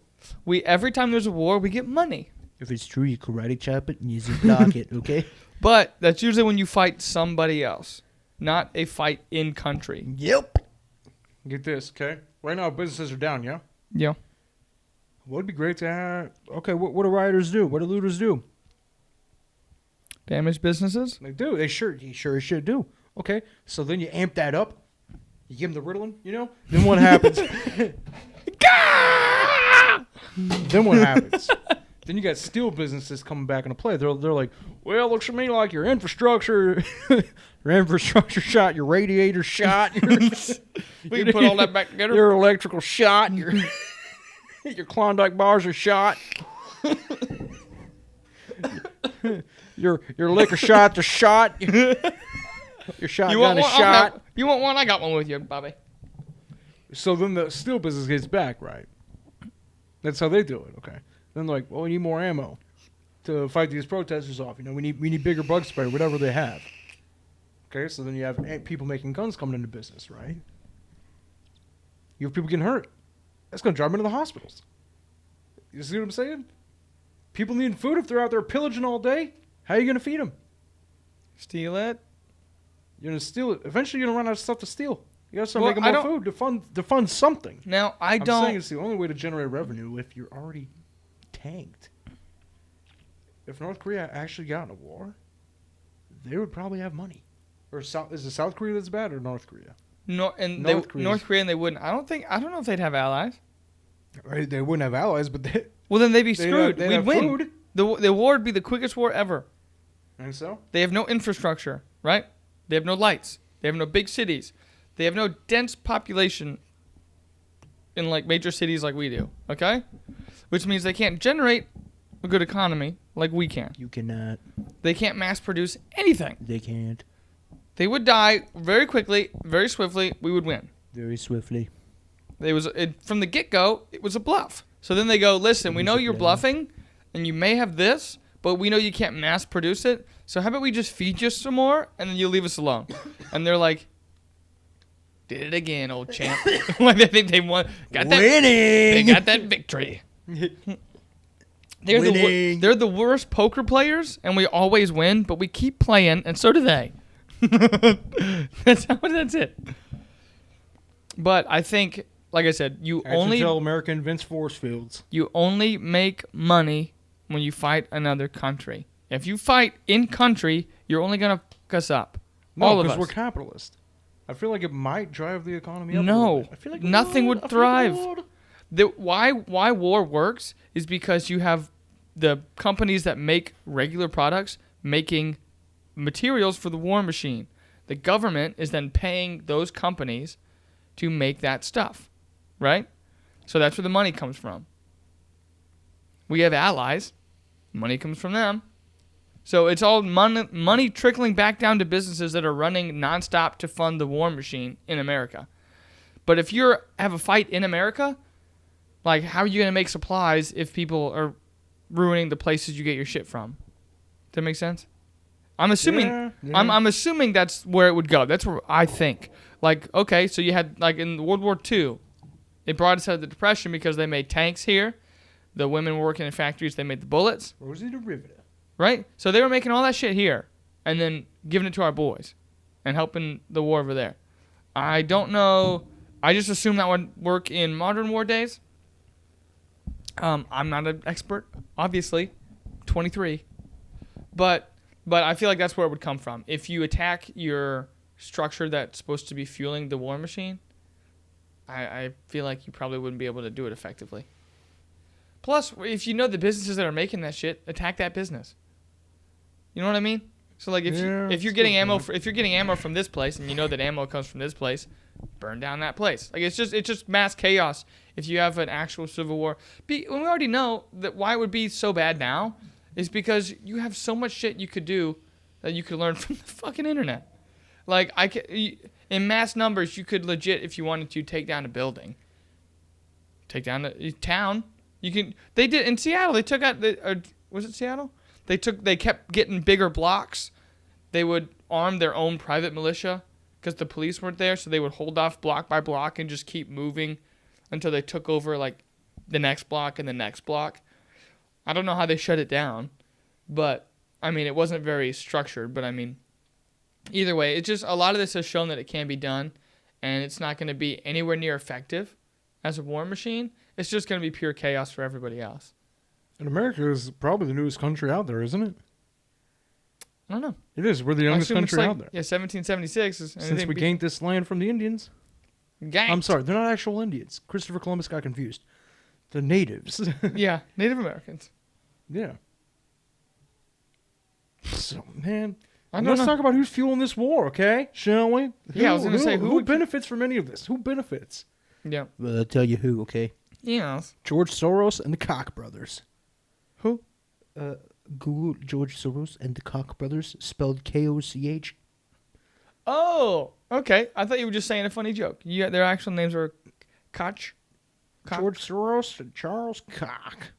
Every time there's a war, we get money. If it's true, you karate chop it and you ziplock it. Okay. But that's usually when you fight somebody else, not a fight in country. Yep. Get this, okay? Right now, businesses are down, yeah? Yeah. Well, it'd be great to have... Okay, what do rioters do? What do looters do? Damaged businesses? They do. They sure as shit do. Okay, so then you amp that up. You give them the Ritalin, you know? Then what happens? Then what happens? Then you got steel businesses coming back into play. They're like, well, looks to me like your infrastructure shot, your radiator shot, We can put all that back together. your electrical shot, your Klondike bars are shot. Your liquor shots are shot. Your shotgun is shot. You want one? I got one with you, Bobby. So then the steel business gets back, right? That's how they do it, okay? Then they're like, well, we need more ammo to fight these protesters off. You know, we need bigger bug spray, whatever they have. Okay, so then you have people making guns coming into business, right? You have people getting hurt. That's going to drive them into the hospitals. You see what I'm saying? People need food if they're out there pillaging all day. How are you gonna feed them? Steal it. You're gonna steal it. Eventually, you're gonna run out of stuff to steal. You gotta start Well, making I more don't- food to fund something. Now, I'm saying don't. it's the only way to generate revenue if you're already tanked. If North Korea actually got in a war, they would probably have money. Or is it South Korea that's bad or North Korea? No, and North North Korea's- Korea, and they wouldn't. I don't know if they'd have allies. Right, they wouldn't have allies, but Well, then they'd be they'd screwed. they'd We'd have win. food. The war would be the quickest war ever. And so? They have no infrastructure, right? They have no lights. They have no big cities. They have no dense population in like major cities like we do. Okay, which means they can't generate a good economy like we can. You cannot. They can't mass produce anything. They can't. They would die very quickly, very swiftly. We would win. Very swiftly. From the get-go, it was a bluff. So then they go, listen, we know you're bluffing, and you may have this, but we know you can't mass produce it. So how about we just feed you some more, and then you leave us alone? And they're like, did it again, old champ. Like they think they won. They got that victory. Winning. They're the worst poker players, and we always win, but we keep playing, and so do they. That's it. But I think, like I said, you Tell America invents force fields. only make money when you fight another country. If you fight in country, you're only gonna fuck us up. All No, of because us. we're capitalist. I feel like it might drive the economy up. a No, little bit. I feel like it nothing would I feel like it thrive. would. Why war works is because you have the companies that make regular products making materials for the war machine. The government is then paying those companies to make that stuff, right? So that's where the money comes from. We have allies. Money comes from them. So it's all money trickling back down to businesses that are running nonstop to fund the war machine in America. But if you have a fight in America, like how are you going to make supplies if people are ruining the places you get your shit from? Does that make sense? I'm assuming Yeah. I'm assuming that's where it would go. That's where I think. Like, okay, so you had like in World War II, it brought us out of the Depression because they made tanks here. The women were working in factories, they made the bullets. Or was it derivative? Right? So they were making all that shit here and then giving it to our boys and helping the war over there. I don't know. I just assume that would work in modern war days. I'm not an expert, obviously. 23. But I feel like that's where it would come from. If you attack your structure that's supposed to be fueling the war machine, I feel like you probably wouldn't be able to do it effectively. Plus, if you know the businesses that are making that shit, attack that business. You know what I mean? So like if you're getting ammo if you're getting ammo from this place and you know that ammo comes from this place, burn down that place. Like it's just mass chaos if you have an actual civil war. When we already know that why it would be so bad now is because you have so much shit you could do that you could learn from the fucking internet. Like in mass numbers, you could legit, if you wanted to, take down a building, take down a town. You can. They did in Seattle. They took out was it Seattle? They kept getting bigger blocks. They would arm their own private militia because the police weren't there, so they would hold off block by block and just keep moving until they took over like the next block and the next block. I don't know how they shut it down, but I mean it wasn't very structured. But I mean, either way, it's just a lot of this has shown that it can be done, and it's not going to be anywhere near effective as a war machine. It's just going to be pure chaos for everybody else. And America is probably the newest country out there, isn't it? I don't know. It is. We're the I youngest assume it's country like, out there. yeah, 1776 is Since we gained this land from the Indians. ganked. I'm sorry, they're not actual Indians. Christopher Columbus got confused. The natives. Yeah, Native Americans. Yeah. So, man, I don't let's know. talk about who's fueling this war, okay? Shall we? Yeah, I was gonna say, who who would- benefits from any of this? Who benefits? Yeah. Well, I'll tell you who, okay? Yes. George Soros and the Koch brothers. Who? Google George Soros and the Koch brothers, spelled K-O-C-H. Oh, okay. I thought you were just saying a funny joke. Yeah, their actual names are Koch. George Soros and Charles Koch.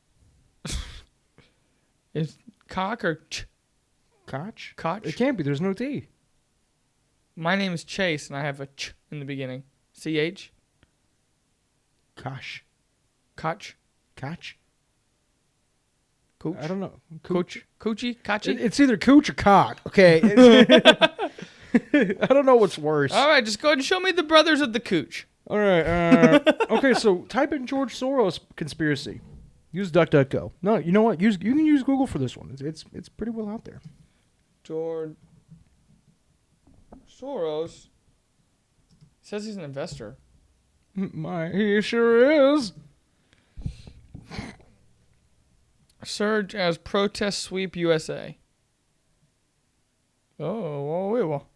Is Koch or Ch? Koch? Koch? It can't be. There's no T. My name is Chase, and I have a Ch in the beginning. C-H? Koch. Koch? Koch. Coach. I don't know. Coach. Coochie. Kachi. It's either cooch or cock. Okay. I don't know what's worse. All right, just go ahead and show me the brothers of the cooch. All right. Okay, so type in George Soros conspiracy. Use DuckDuckGo. No, you know what? You can use Google for this one. It's pretty well out there. George Soros says he's an investor. He sure is. Surge as protest sweep USA. Oh, well.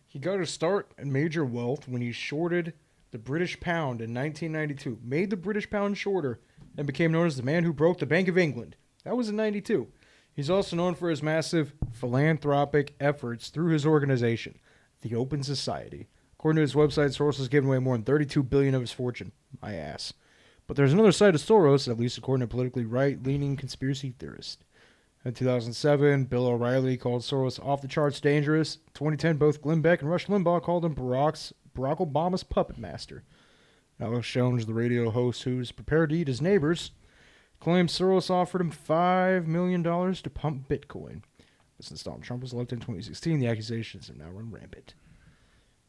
He got his start in major wealth when he shorted the British pound in 1992. Made the British pound shorter and became known as the man who broke the Bank of England. That was in 92. He's also known for his massive philanthropic efforts through his organization, the Open Society. According to his website, Soros has given away more than $32 billion of his fortune. My ass. But there's another side of Soros, at least according to politically right-leaning conspiracy theorists. In 2007, Bill O'Reilly called Soros off the charts dangerous. In 2010, both Glenn Beck and Rush Limbaugh called him Barack Obama's puppet master. Alex Jones, the radio host who's prepared to eat his neighbors, claims Soros offered him $5 million to pump Bitcoin. Since Donald Trump was elected in 2016, the accusations have now run rampant.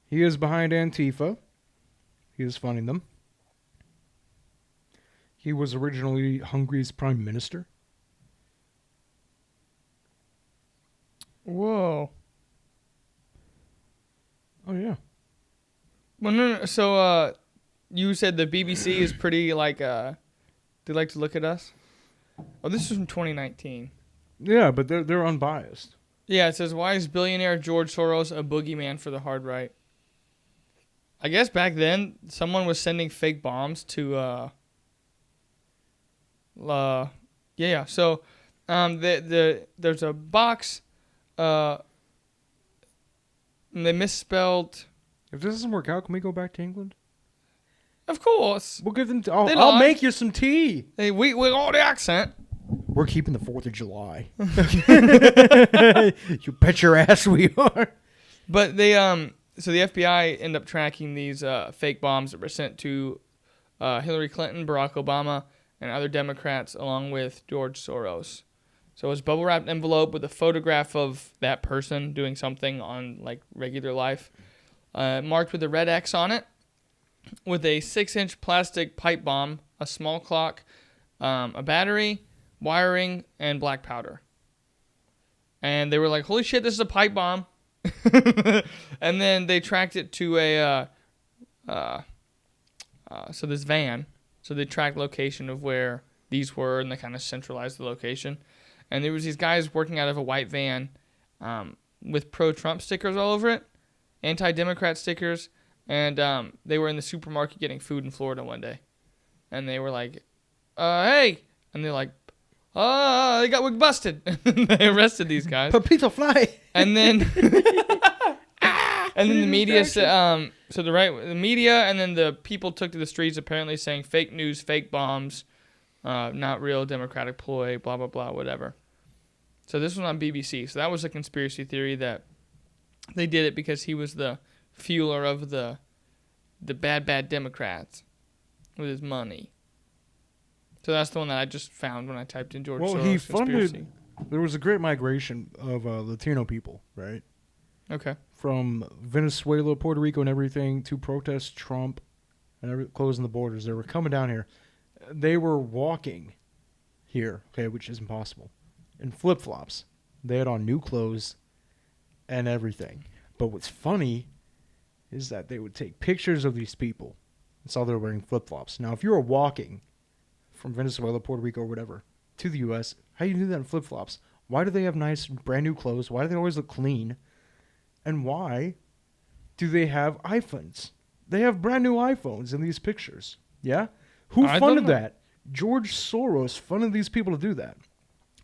He is behind Antifa. He is funding them. He was originally Hungary's prime minister. Whoa. Oh, yeah. Well, no. So, you said the BBC is pretty, they like to look at us? Oh, this is from 2019. Yeah, but they're unbiased. Yeah, it says, why is billionaire George Soros a boogeyman for the hard right? I guess back then, someone was sending fake bombs to, yeah. So, there's a box, and they misspelled. If this doesn't work out, can we go back to England? Of course. We'll give them. They I'll lied. make you some tea. Hey, we all the accent. We're keeping the 4th of July. You bet your ass we are. But they so the FBI end up tracking these fake bombs that were sent to Hillary Clinton, Barack Obama, and other Democrats, along with George Soros. So it's bubble wrapped envelope with a photograph of that person doing something on like regular life, marked with a red X on it, with a 6-inch plastic pipe bomb, a small clock, a battery, wiring, and black powder. And they were like, "Holy shit, this is a pipe bomb!" And then they tracked it to so this van. So they tracked location of where these were, and they kind of centralized the location. And there was these guys working out of a white van with pro-Trump stickers all over it, anti-Democrat stickers, and they were in the supermarket getting food in Florida one day. And they were like, hey! And they're like, we busted. They arrested these guys. Papito fly. And then the media said, the media and then the people took to the streets apparently saying fake news, fake bombs, not real Democratic ploy, blah, blah, blah, whatever. So this was on BBC. So that was a conspiracy theory that they did it because he was the fueler of the bad Democrats with his money. So that's the one that I just found when I typed in George Soros He conspiracy. funded. There was a great migration of Latino people, right? Okay. From Venezuela, Puerto Rico, and everything to protest Trump and closing the borders. They were coming down here. They were walking here, okay, which is impossible, in flip-flops. They had on new clothes and everything. But what's funny is that they would take pictures of these people and saw they were wearing flip-flops. Now, if you were walking from Venezuela, Puerto Rico, or whatever, to the U.S., how do you do that in flip-flops? Why do they have nice, brand-new clothes? Why do they always look clean? And why do they have iPhones? They have brand-new iPhones in these pictures. Yeah? Who funded that? George Soros funded these people to do that.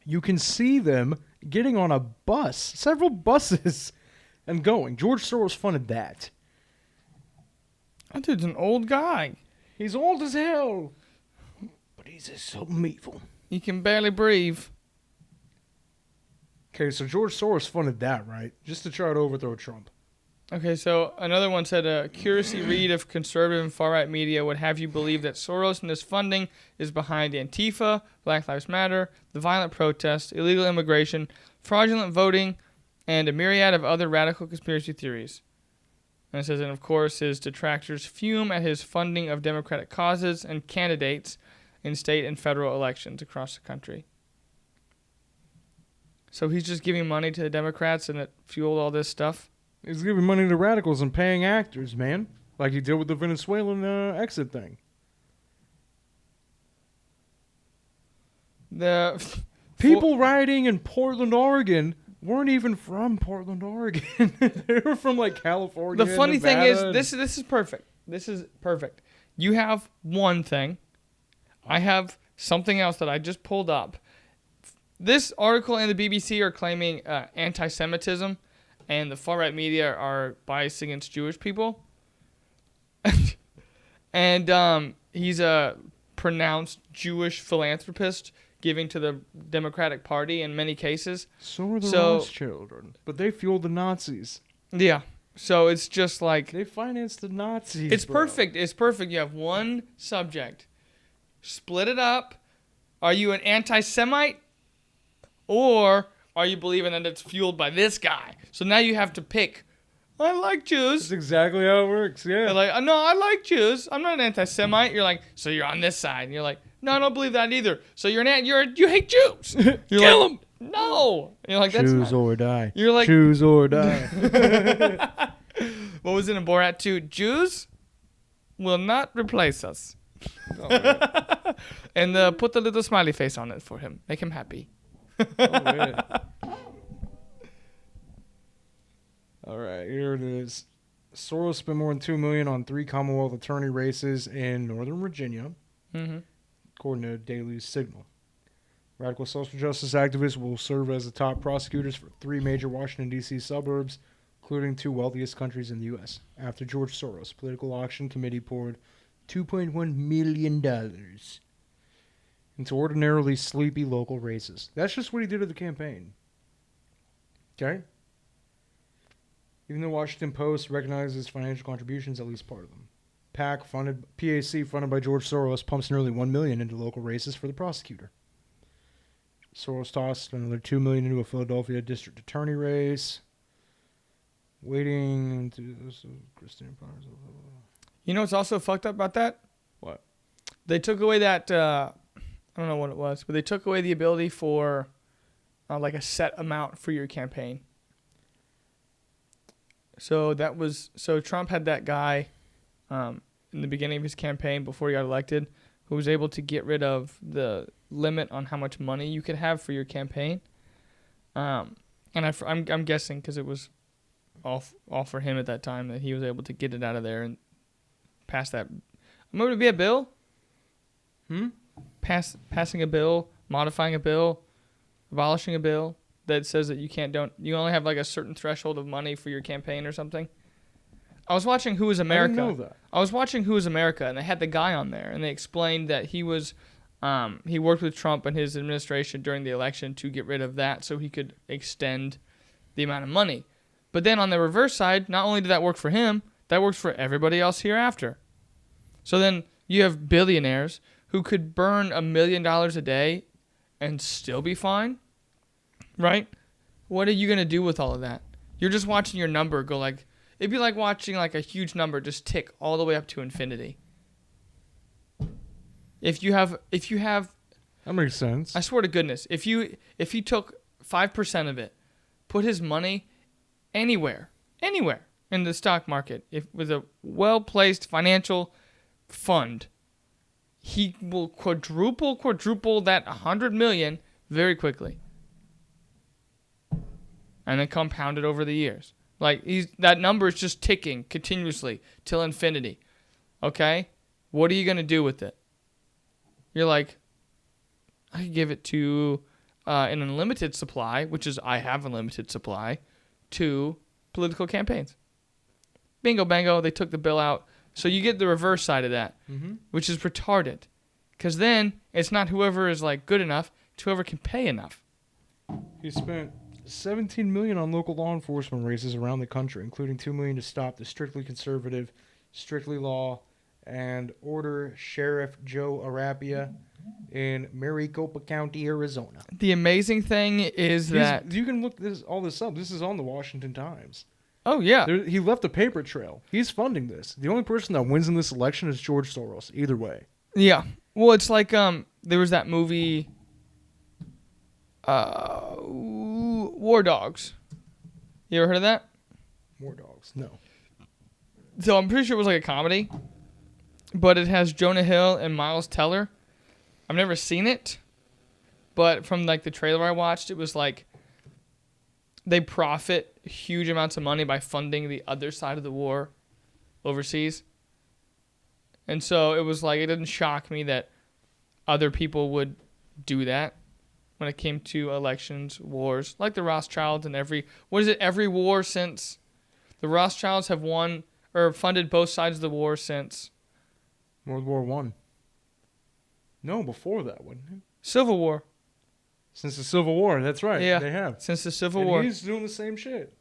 You can see them getting on a bus, several buses, and going. George Soros funded that. That dude's an old guy. He's old as hell. But he's just so evil. He can barely breathe. Okay, so George Soros funded that, right? Just to try to overthrow Trump. Okay, so another one said a curiosity read of conservative and far-right media would have you believe that Soros and his funding is behind Antifa, Black Lives Matter, the violent protests, illegal immigration, fraudulent voting, and a myriad of other radical conspiracy theories. And it says, and of course, his detractors fume at his funding of Democratic causes and candidates in state and federal elections across the country. So he's just giving money to the Democrats and it fueled all this stuff? He's giving money to radicals and paying actors, man. Like he did with the Venezuelan exit thing. The People rioting in Portland, Oregon weren't even from Portland, Oregon. They were from like California. The funny thing Nevada, is, this is perfect. This is perfect. You have one thing. I have something else that I just pulled up. This article and the BBC are claiming anti-Semitism, and the far-right media are biased against Jewish people. And he's a pronounced Jewish philanthropist giving to the Democratic Party in many cases. So are the Rothschilds, but they fueled the Nazis. Yeah. So it's just like... They financed the Nazis, It's bro. perfect. It's perfect. You have one subject. Split it up. Are you an anti-Semite? Or are you believing that it's fueled by this guy? So now you have to pick. I like Jews. That's exactly how it works, yeah. You're like, no, I like Jews. I'm not an anti-Semite. You're like, so you're on this side. And you're like, no, I don't believe that either. So you hate Jews. You're Kill like, them. No. And you're like, that's Choose not. or die. You're like, Choose or die. what was it in Borat 2? Jews will not replace us. Oh, man. And put the little smiley face on it for him. Make him happy. Oh, man. All right, here it is. Soros spent more than $2 million on 3 Commonwealth attorney races in Northern Virginia, according to Daily Signal. Radical social justice activists will serve as the top prosecutors for 3 major Washington, D.C. suburbs, including 2 wealthiest countries in the U.S. After George Soros' political auction committee poured $2.1 million into ordinarily sleepy local races. That's just what he did at the campaign. Okay? Even the Washington Post recognizes his financial contributions, at least part of them. PAC funded by George Soros pumps nearly $1 million into local races for the prosecutor. Soros tossed another $2 million into a Philadelphia district attorney race. Waiting to Christine Powers. You know what's also fucked up about that? What? They took away that, I don't know what it was, but they took away the ability for like a set amount for your campaign. So Trump had that guy in the beginning of his campaign before he got elected who was able to get rid of the limit on how much money you could have for your campaign. And I'm guessing because it was all for him at that time that he was able to get it out of there and pass that. Would it be a bill? Passing a bill, modifying a bill, abolishing a bill that says that you only have like a certain threshold of money for your campaign or something. I was watching Who Is America. I didn't know that. I was watching Who Is America, and they had the guy on there, and they explained that he worked with Trump and his administration during the election to get rid of that so he could extend the amount of money. But then on the reverse side, not only did that work for him, that works for everybody else hereafter. So then you have billionaires who could burn $1 million a day and still be fine, right? What are you going to do with all of that? You're just watching your number go like, it'd be like watching like a huge number just tick all the way up to infinity. If you have, That makes sense. I swear to goodness, if he took 5% of it, put his money anywhere in the stock market, if with a well-placed financial fund, he will quadruple that 100 million very quickly, and then compound it over the years. Like that number is just ticking continuously till infinity. Okay, what are you gonna do with it? You're like, I could give it to an unlimited supply, which is I have unlimited supply, to political campaigns. Bingo bango, they took the bill out. So you get the reverse side of that, which is retarded. Because then it's not whoever is like good enough, it's whoever can pay enough. He spent $17 million on local law enforcement races around the country, including $2 million to stop the strictly conservative, strictly law and order Sheriff Joe Arapia in Maricopa County, Arizona. The amazing thing is that You can look all this up. This is on the Washington Times. oh yeah, He left a paper trail. He's funding this. The only person that wins in this election is George Soros. Either way. yeah. Well, it's like there was that movie, War Dogs. You ever heard of that? More dogs. No. So I'm pretty sure it was like a comedy, but it has Jonah Hill and Miles Teller. I've never seen it, but from like the trailer I watched, it was like they profit huge amounts of money by funding the other side of the war overseas. And so it was like, it didn't shock me that other people would do that when it came to elections, wars, like the Rothschilds and every war since the Rothschilds have won or funded both sides of the war since World War One. No, before that one. Civil War. Since the Civil War, that's right. Yeah, They have. since the Civil And War. he's doing the same shit.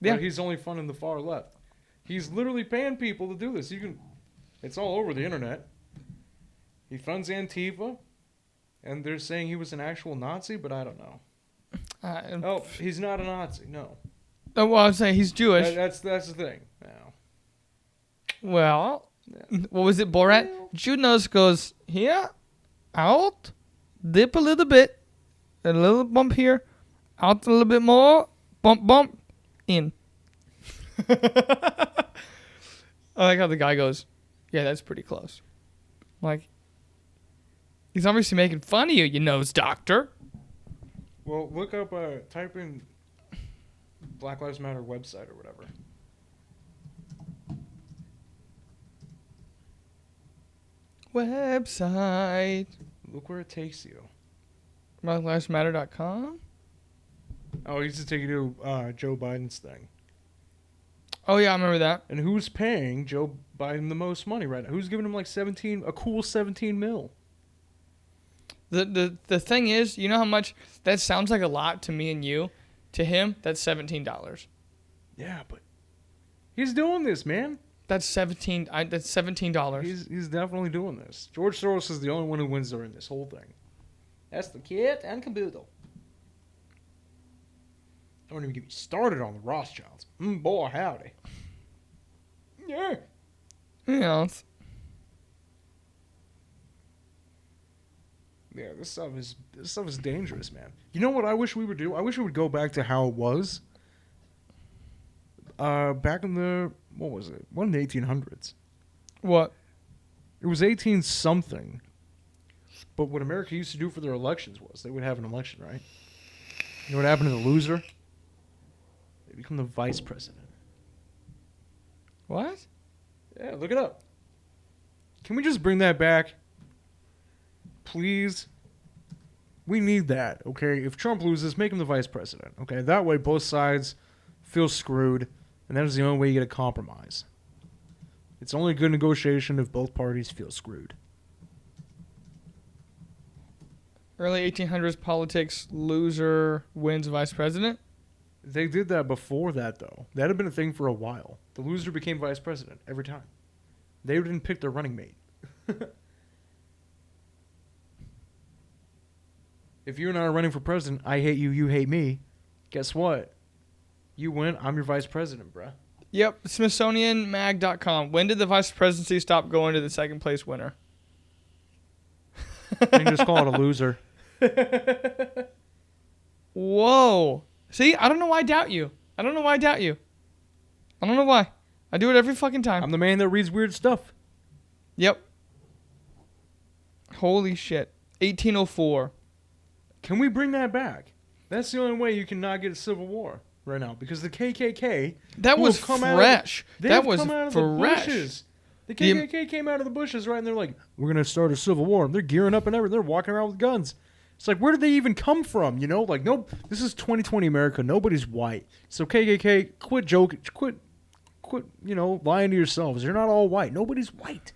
Yeah. But he's only funding the far left. He's literally paying people to do this. It's all over the internet. He funds Antifa, and they're saying he was an actual Nazi, but I don't know. Oh, he's not a Nazi. No. Well, I'm saying he's Jewish. That's the thing. Now. Well, Yeah. what was it, Borat? Junos goes here, out, dip a little bit, a little bump here, out a little bit more, bump, in. I like how the guy goes, yeah, that's pretty close. Like, he's obviously making fun of you, you nose doctor. Well, look up, type in Black Lives Matter website or whatever. Website. Look where it takes you. BlackLivesMatter.com. Oh, he's just taking you to Joe Biden's thing. Oh, yeah, I remember that. And who's paying Joe Biden the most money right now? Who's giving him like a cool 17 mil? The thing is, you know how much that sounds like a lot to me and you. To him, that's $17. Yeah, but he's doing this, man. That's $17. He's definitely doing this. George Soros is the only one who wins during this whole thing. That's the kit and caboodle. Don't even get me started on the Rothschilds. Boy, howdy. Yeah. Yeah. Yeah, this stuff is dangerous, man. You know what I wish we would do? I wish we would go back to how it was. Back in the what was it? One in the 1800s. What? It was 18 something. But what America used to do for their elections was they would have an election, right? You know what happened to the loser? They become the vice president. What? Yeah, look it up. Can we just bring that back? Please. We need that, okay? If Trump loses, make him the vice president, okay? That way both sides feel screwed, and that is the only way you get a compromise. It's only a good negotiation if both parties feel screwed. Early 1800s politics, loser wins vice president? They did that before that, though. That had been a thing for a while. The loser became vice president every time. They didn't pick their running mate. If you and I are running for president, I hate you, you hate me. Guess what? You win, I'm your vice president, bruh. Yep, SmithsonianMag.com. When did the vice presidency stop going to the second place winner? You can just call it a loser. Whoa. See, I don't know why I doubt you. I don't know why. I do it every fucking time. I'm the man that reads weird stuff. Yep. Holy shit. 1804. Can we bring that back? That's the only way you can not get a civil war right now. Because the KKK... That was fresh. That was fresh. The KKK came out of the bushes, right? And they're like, we're going to start a civil war. And they're gearing up and everything. They're walking around with guns. It's like, where did they even come from? You know, like, no, this is 2020 America. Nobody's white. So KKK, quit joking. Quit, lying to yourselves. You're not all white. Nobody's white.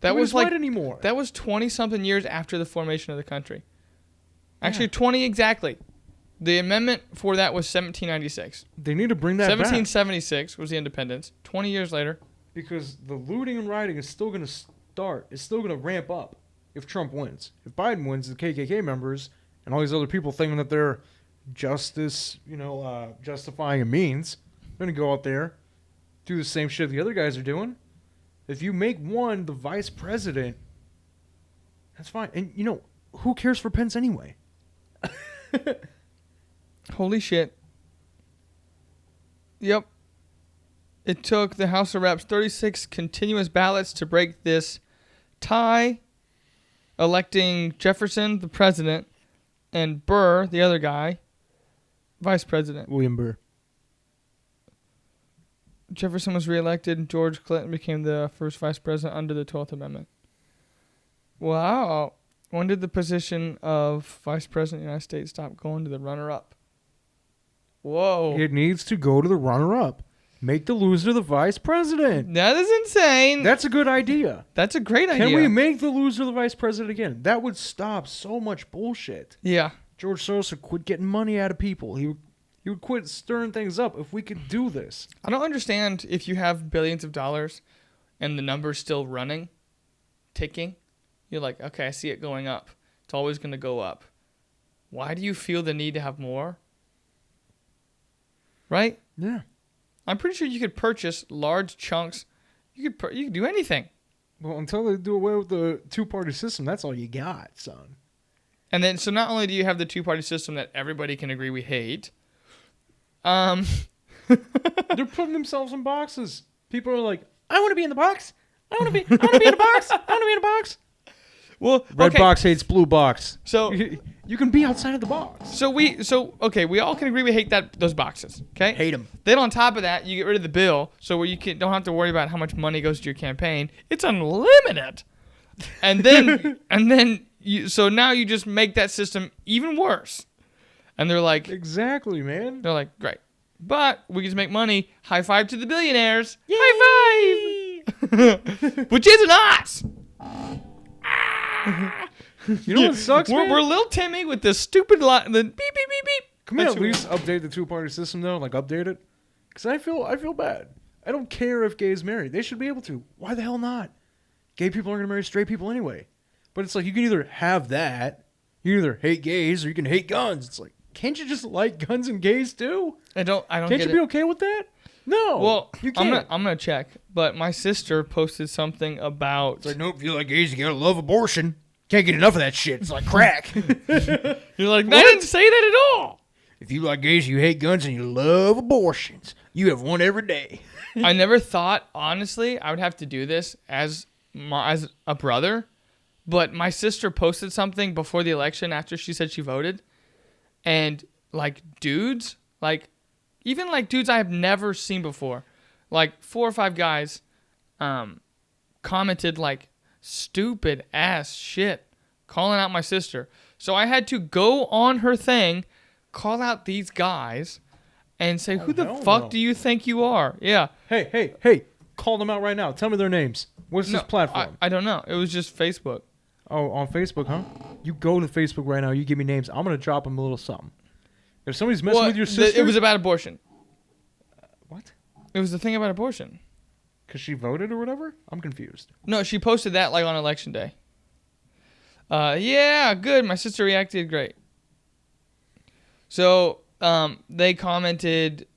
Nobody's white anymore. That was 20-something years after the formation of the country. Actually, 20 exactly. The amendment for that was 1796. They need to bring that back 1776 was the independence. 20 years later. because the looting and rioting is still going to start. It's still going to ramp up if Trump wins. If Biden wins, the KKK members and all these other people thinking that they're justice, justifying a means, they're going to go out there, do the same shit the other guys are doing. If you make one the vice president, that's fine. And, who cares for Pence anyway? Holy shit. Yep. It took the House of Reps 36 continuous ballots to break this tie, electing Jefferson, the president, and Burr, the other guy, vice president. William Burr. Jefferson was reelected, and George Clinton became the first vice president under the 12th Amendment. Wow. When did the position of vice president of the United States stop going to the runner-up? Whoa. It needs to go to the runner-up. Make the loser the vice president. That is insane. That's a good idea. That's a great idea. Can we make the loser the vice president again? That would stop so much bullshit. Yeah. George Soros would quit getting money out of people. He would quit stirring things up if we could do this. I don't understand if you have billions of dollars and the number's still running, ticking. You're like, okay, I see it going up. It's always going to go up. Why do you feel the need to have more? Right? Yeah. I'm pretty sure you could purchase large chunks. You could do anything. Well, until they do away with the two-party system, that's all you got, son. And then, so not only do you have the two-party system that everybody can agree we hate, they're putting themselves in boxes. People are like, I want to be in the box. I want to be in a box. I want to be in a box. well, Red okay. box hates blue box. So You can be outside of the box. we all can agree we hate those boxes. Okay, Hate them. Then on top of that, you get rid of the bill, so where you don't have to worry about how much money goes to your campaign. It's unlimited, and then so now you just make that system even worse. And they're like, Exactly, man. they're like, great, but we can just make money. High five to the billionaires. Yay! High five, which isn't us. You know what sucks, man? We're little Timmy with this stupid the beep beep beep beep. Can we That's at least update the two-party system, though? Like, update it? Because I feel bad. I don't care if gays marry. They should be able to. Why the hell not? Gay people aren't going to marry straight people anyway. But it's like, you can either have that, you can either hate gays, or you can hate guns. It's like, can't you just like guns and gays, too? I don't Can't get you it. be okay with that? No. Well, you can't. I'm gonna check. But my sister posted something about. It's like, nope, if you like gays, you gotta love abortion. Can't get enough of that shit. It's like crack. You're like, I didn't say that at all. If you like gays, you hate guns, and you love abortions. You have one every day. I never thought, honestly, I would have to do this as a brother. But my sister posted something before the election after she said she voted. And, like, dudes, like, even, like, dudes I have never seen before, like, 4 or 5 guys commented, like, stupid ass shit, calling out my sister. So I had to go on her thing, call out these guys, and say, who the fuck do you think you are? Yeah. Hey, call them out right now. Tell me their names. What's this platform? I don't know. It was just Facebook. Oh, on Facebook, huh? You go to Facebook right now. You give me names. I'm going to drop them a little something. If somebody's messing with your sister... It was about abortion. What? It was the thing about abortion. Because she voted or whatever? I'm confused. No, she posted that like on election day. Yeah, good. My sister reacted great. So they commented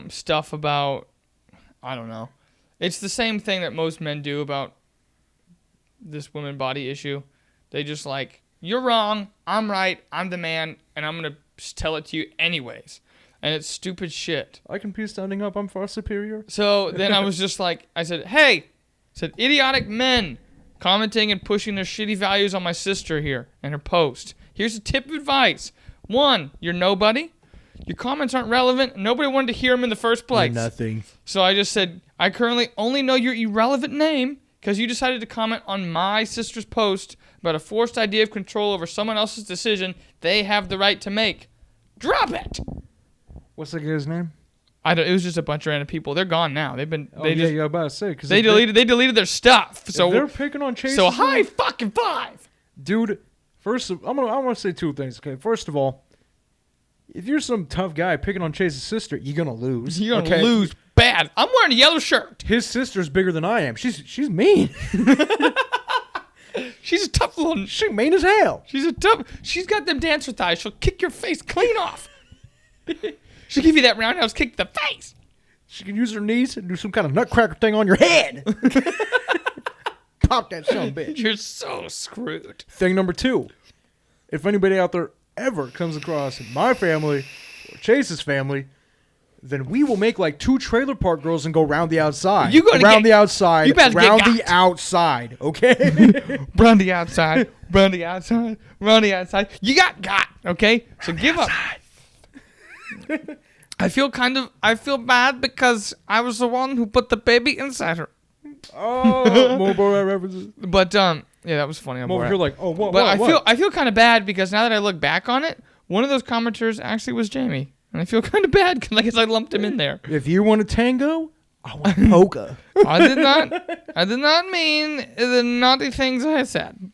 stuff about, I don't know. It's the same thing that most men do about this woman body issue. They just like, you're wrong, I'm right, I'm the man, and I'm going to tell it to you anyways. And it's stupid shit. I can be standing up. I'm far superior. So then I was just like, I said, idiotic men commenting and pushing their shitty values on my sister here and her post. Here's a tip of advice. 1, you're nobody. Your comments aren't relevant. Nobody wanted to hear them in the first place. Nothing. So I just said, I currently only know your irrelevant name because you decided to comment on my sister's post about a forced idea of control over someone else's decision they have the right to make. Drop it! What's that guy's name? It was just a bunch of random people. They're gone now. They've been. Oh, yeah, you're about to say. Cause They deleted their stuff. So they're picking on Chase. So high fucking five. Dude, I'm gonna say 2 things. Okay, first of all, if you're some tough guy picking on Chase's sister, you're gonna lose. You're gonna lose bad. I'm wearing a yellow shirt. His sister's bigger than I am. She's mean. She's a tough little. She mean as hell. She's got them dancer thighs. She'll kick your face clean off. She'll give you that roundhouse kick to the face. She can use her knees and do some kind of nutcracker thing on your head. Pop that son of a bitch. You're so screwed. Thing number 2. If anybody out there ever comes across my family or Chase's family, then we will make like 2 trailer park girls and go round the outside. You gonna round get- the outside. you better get round got. the outside. Okay. Run the outside. Run the outside. Run the outside. You got. Okay? So give up. I feel bad because I was the one who put the baby inside her. Oh, more Borat references. But yeah, that was funny. I'm over here like, oh, what? But what? I feel kind of bad because now that I look back on it, one of those commenters actually was Jamie, and I feel kind of bad because I guess I lumped him in there. If you want a tango, I want polka. I did not mean the naughty things I said.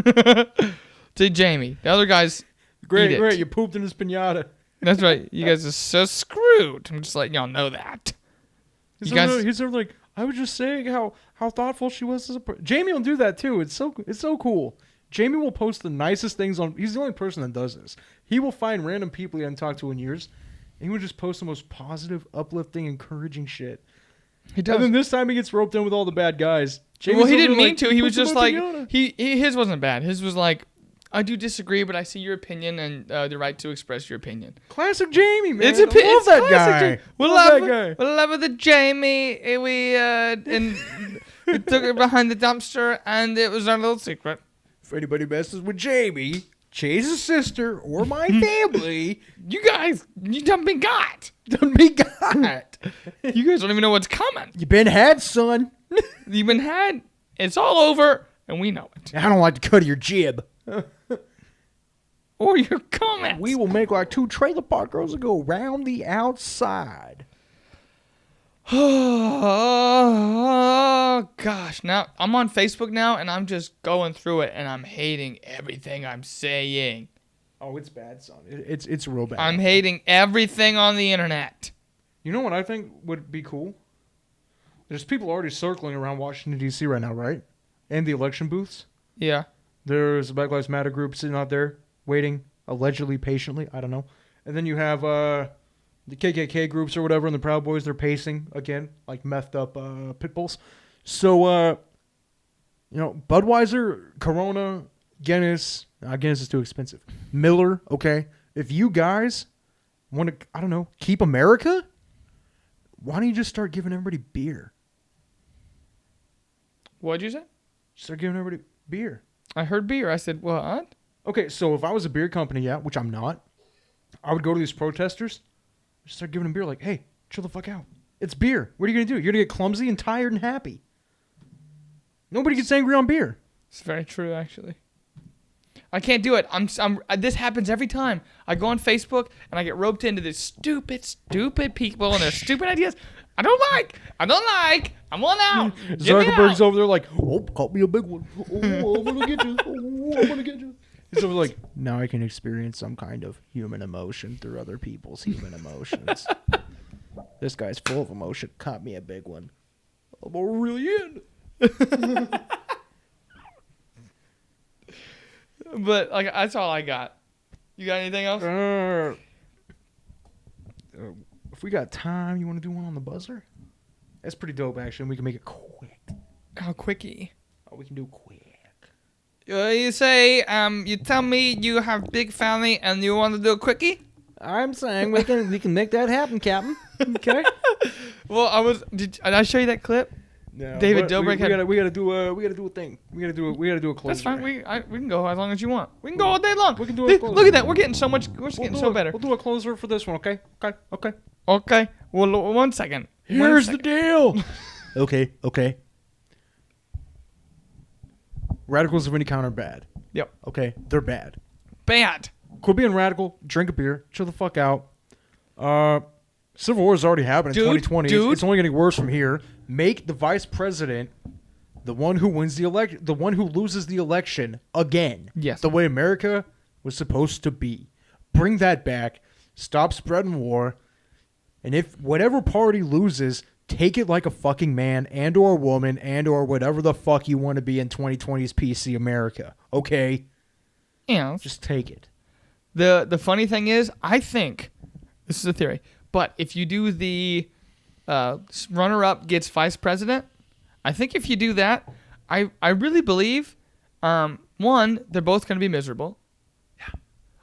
To Jamie, the other guys. Great. Eat it. You pooped in his pinata. That's right. You guys are so screwed. I'm just letting y'all know that. He's You guys- over there like, I was just saying how thoughtful she was as a person. Jamie will do that too. It's so cool. Jamie will post the nicest things on. He's the only person that does this. He will find random people he hasn't talked to in years, and he will just post the most positive, uplifting, encouraging shit. He does. And then this time he gets roped in with all the bad guys. Well, he over didn't there mean to. He was just like pinata. his wasn't bad. His was like, I do disagree, but I see your opinion and the right to express your opinion. Classic Jamie, man. It's I love that guy. Jamie. We love the Jamie. We took it behind the dumpster, and it was our little secret. If anybody messes with Jamie, Chase's sister, or my family, You guys, you done been got. done be got. You guys don't even know what's coming. You been had, son. You've been had. It's all over, and we know it. I don't like the cut of your jib. Or your comments. We will make like 2 trailer park girls and go round the outside. Oh gosh! Now I'm on Facebook now, and I'm just going through it, and I'm hating everything I'm saying. Oh, it's bad, son. It's real bad. I'm hating everything on the internet. You know what I think would be cool? There's people already circling around Washington, D.C. right now, right? And the election booths. Yeah. There's a Black Lives Matter group sitting out there waiting, allegedly, patiently. I don't know. And then you have the KKK groups or whatever, and the Proud Boys. They're pacing again, like methed up pit bulls. So, Budweiser, Corona, Guinness. Guinness is too expensive. Miller, okay. If you guys want to, I don't know, keep America, why don't you just start giving everybody beer? What'd you say? Start giving everybody beer. I heard beer. I said what? Okay, so if I was a beer company, which I'm not, I would go to these protesters, just start giving them beer like, hey, chill the fuck out. It's beer. What are you going to do? You're going to get clumsy and tired and happy. Nobody gets angry on beer. It's very true, actually. I can't do it. This happens every time. I go on Facebook and I get roped into this stupid people and their stupid ideas. I don't like. I'm on out. Get me Zuckerberg's out. over there like, oh, caught me a big one. Oh, I'm going to get you. Oh, I'm going to get you. He's over like, now I can experience some kind of human emotion through other people's human emotions. This guy's full of emotion. Caught me a big one. I'm really in. But like that's all I got. You got anything else? If we got time, you want to do one on the buzzer? That's pretty dope, actually. We can make it quick. How quickie? Oh, we can do quick. You say, you tell me you have big family and you want to do a quickie? I'm saying we can make that happen, Captain. Okay. Well, did I show you that clip? No, David but Dobrik we gotta do a thing. We gotta do a closer. That's fine. We can go as long as you want. We can go all day long. We can do a closer. Look at that. We're getting so much. We're just getting so better. We'll do a closer for this one, okay? Okay. Okay. Well, 1 second. Here's the deal. Okay. Radicals of any kind are bad. Yep. Okay, they're bad. Bad. Quit being radical. Drink a beer. Chill the fuck out. Civil War has already happened in 2020. It's only getting worse from here. Make the vice president the one who wins the election, the one who loses the election again. Yes. The way America was supposed to be. bring that back. Stop spreading war. And if whatever party loses, take it like a fucking man and or woman and or whatever the fuck you want to be in 2020's PC America. Okay? Yeah. Just take it. The funny thing is, I think, this is a theory, but if you do the runner-up gets vice president, I think if you do that, I really believe, one, they're both going to be miserable. Yeah.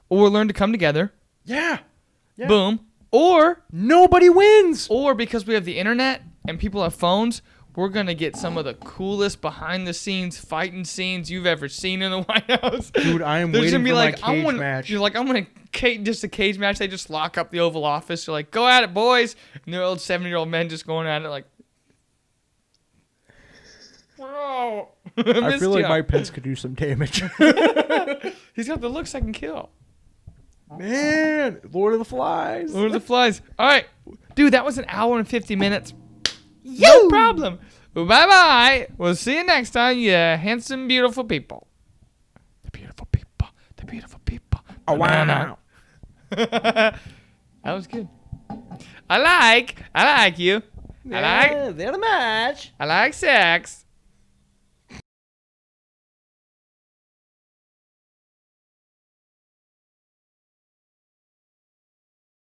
Or learn to come together. Yeah. Boom. Or nobody wins. Or because we have the internet and people have phones, we're going to get some of the coolest behind-the-scenes fighting scenes you've ever seen in the White House. Dude, I am There's waiting gonna for be my cage match. You're like, I'm going to just a cage match. They just lock up the Oval Office. They're like, go at it, boys. And they're old 70-year-old men just going at it like, whoa. I feel like Mike Pence could do some damage. He's got the looks that can kill. Man, Lord of the Flies. Lord of the Flies. All right. Dude, that was an hour and 50 minutes. No problem. Bye-bye. We'll see you next time, you handsome, beautiful people. The beautiful people. The beautiful people. Oh, wow. That was good. I like you. Yeah, very much. I like sex.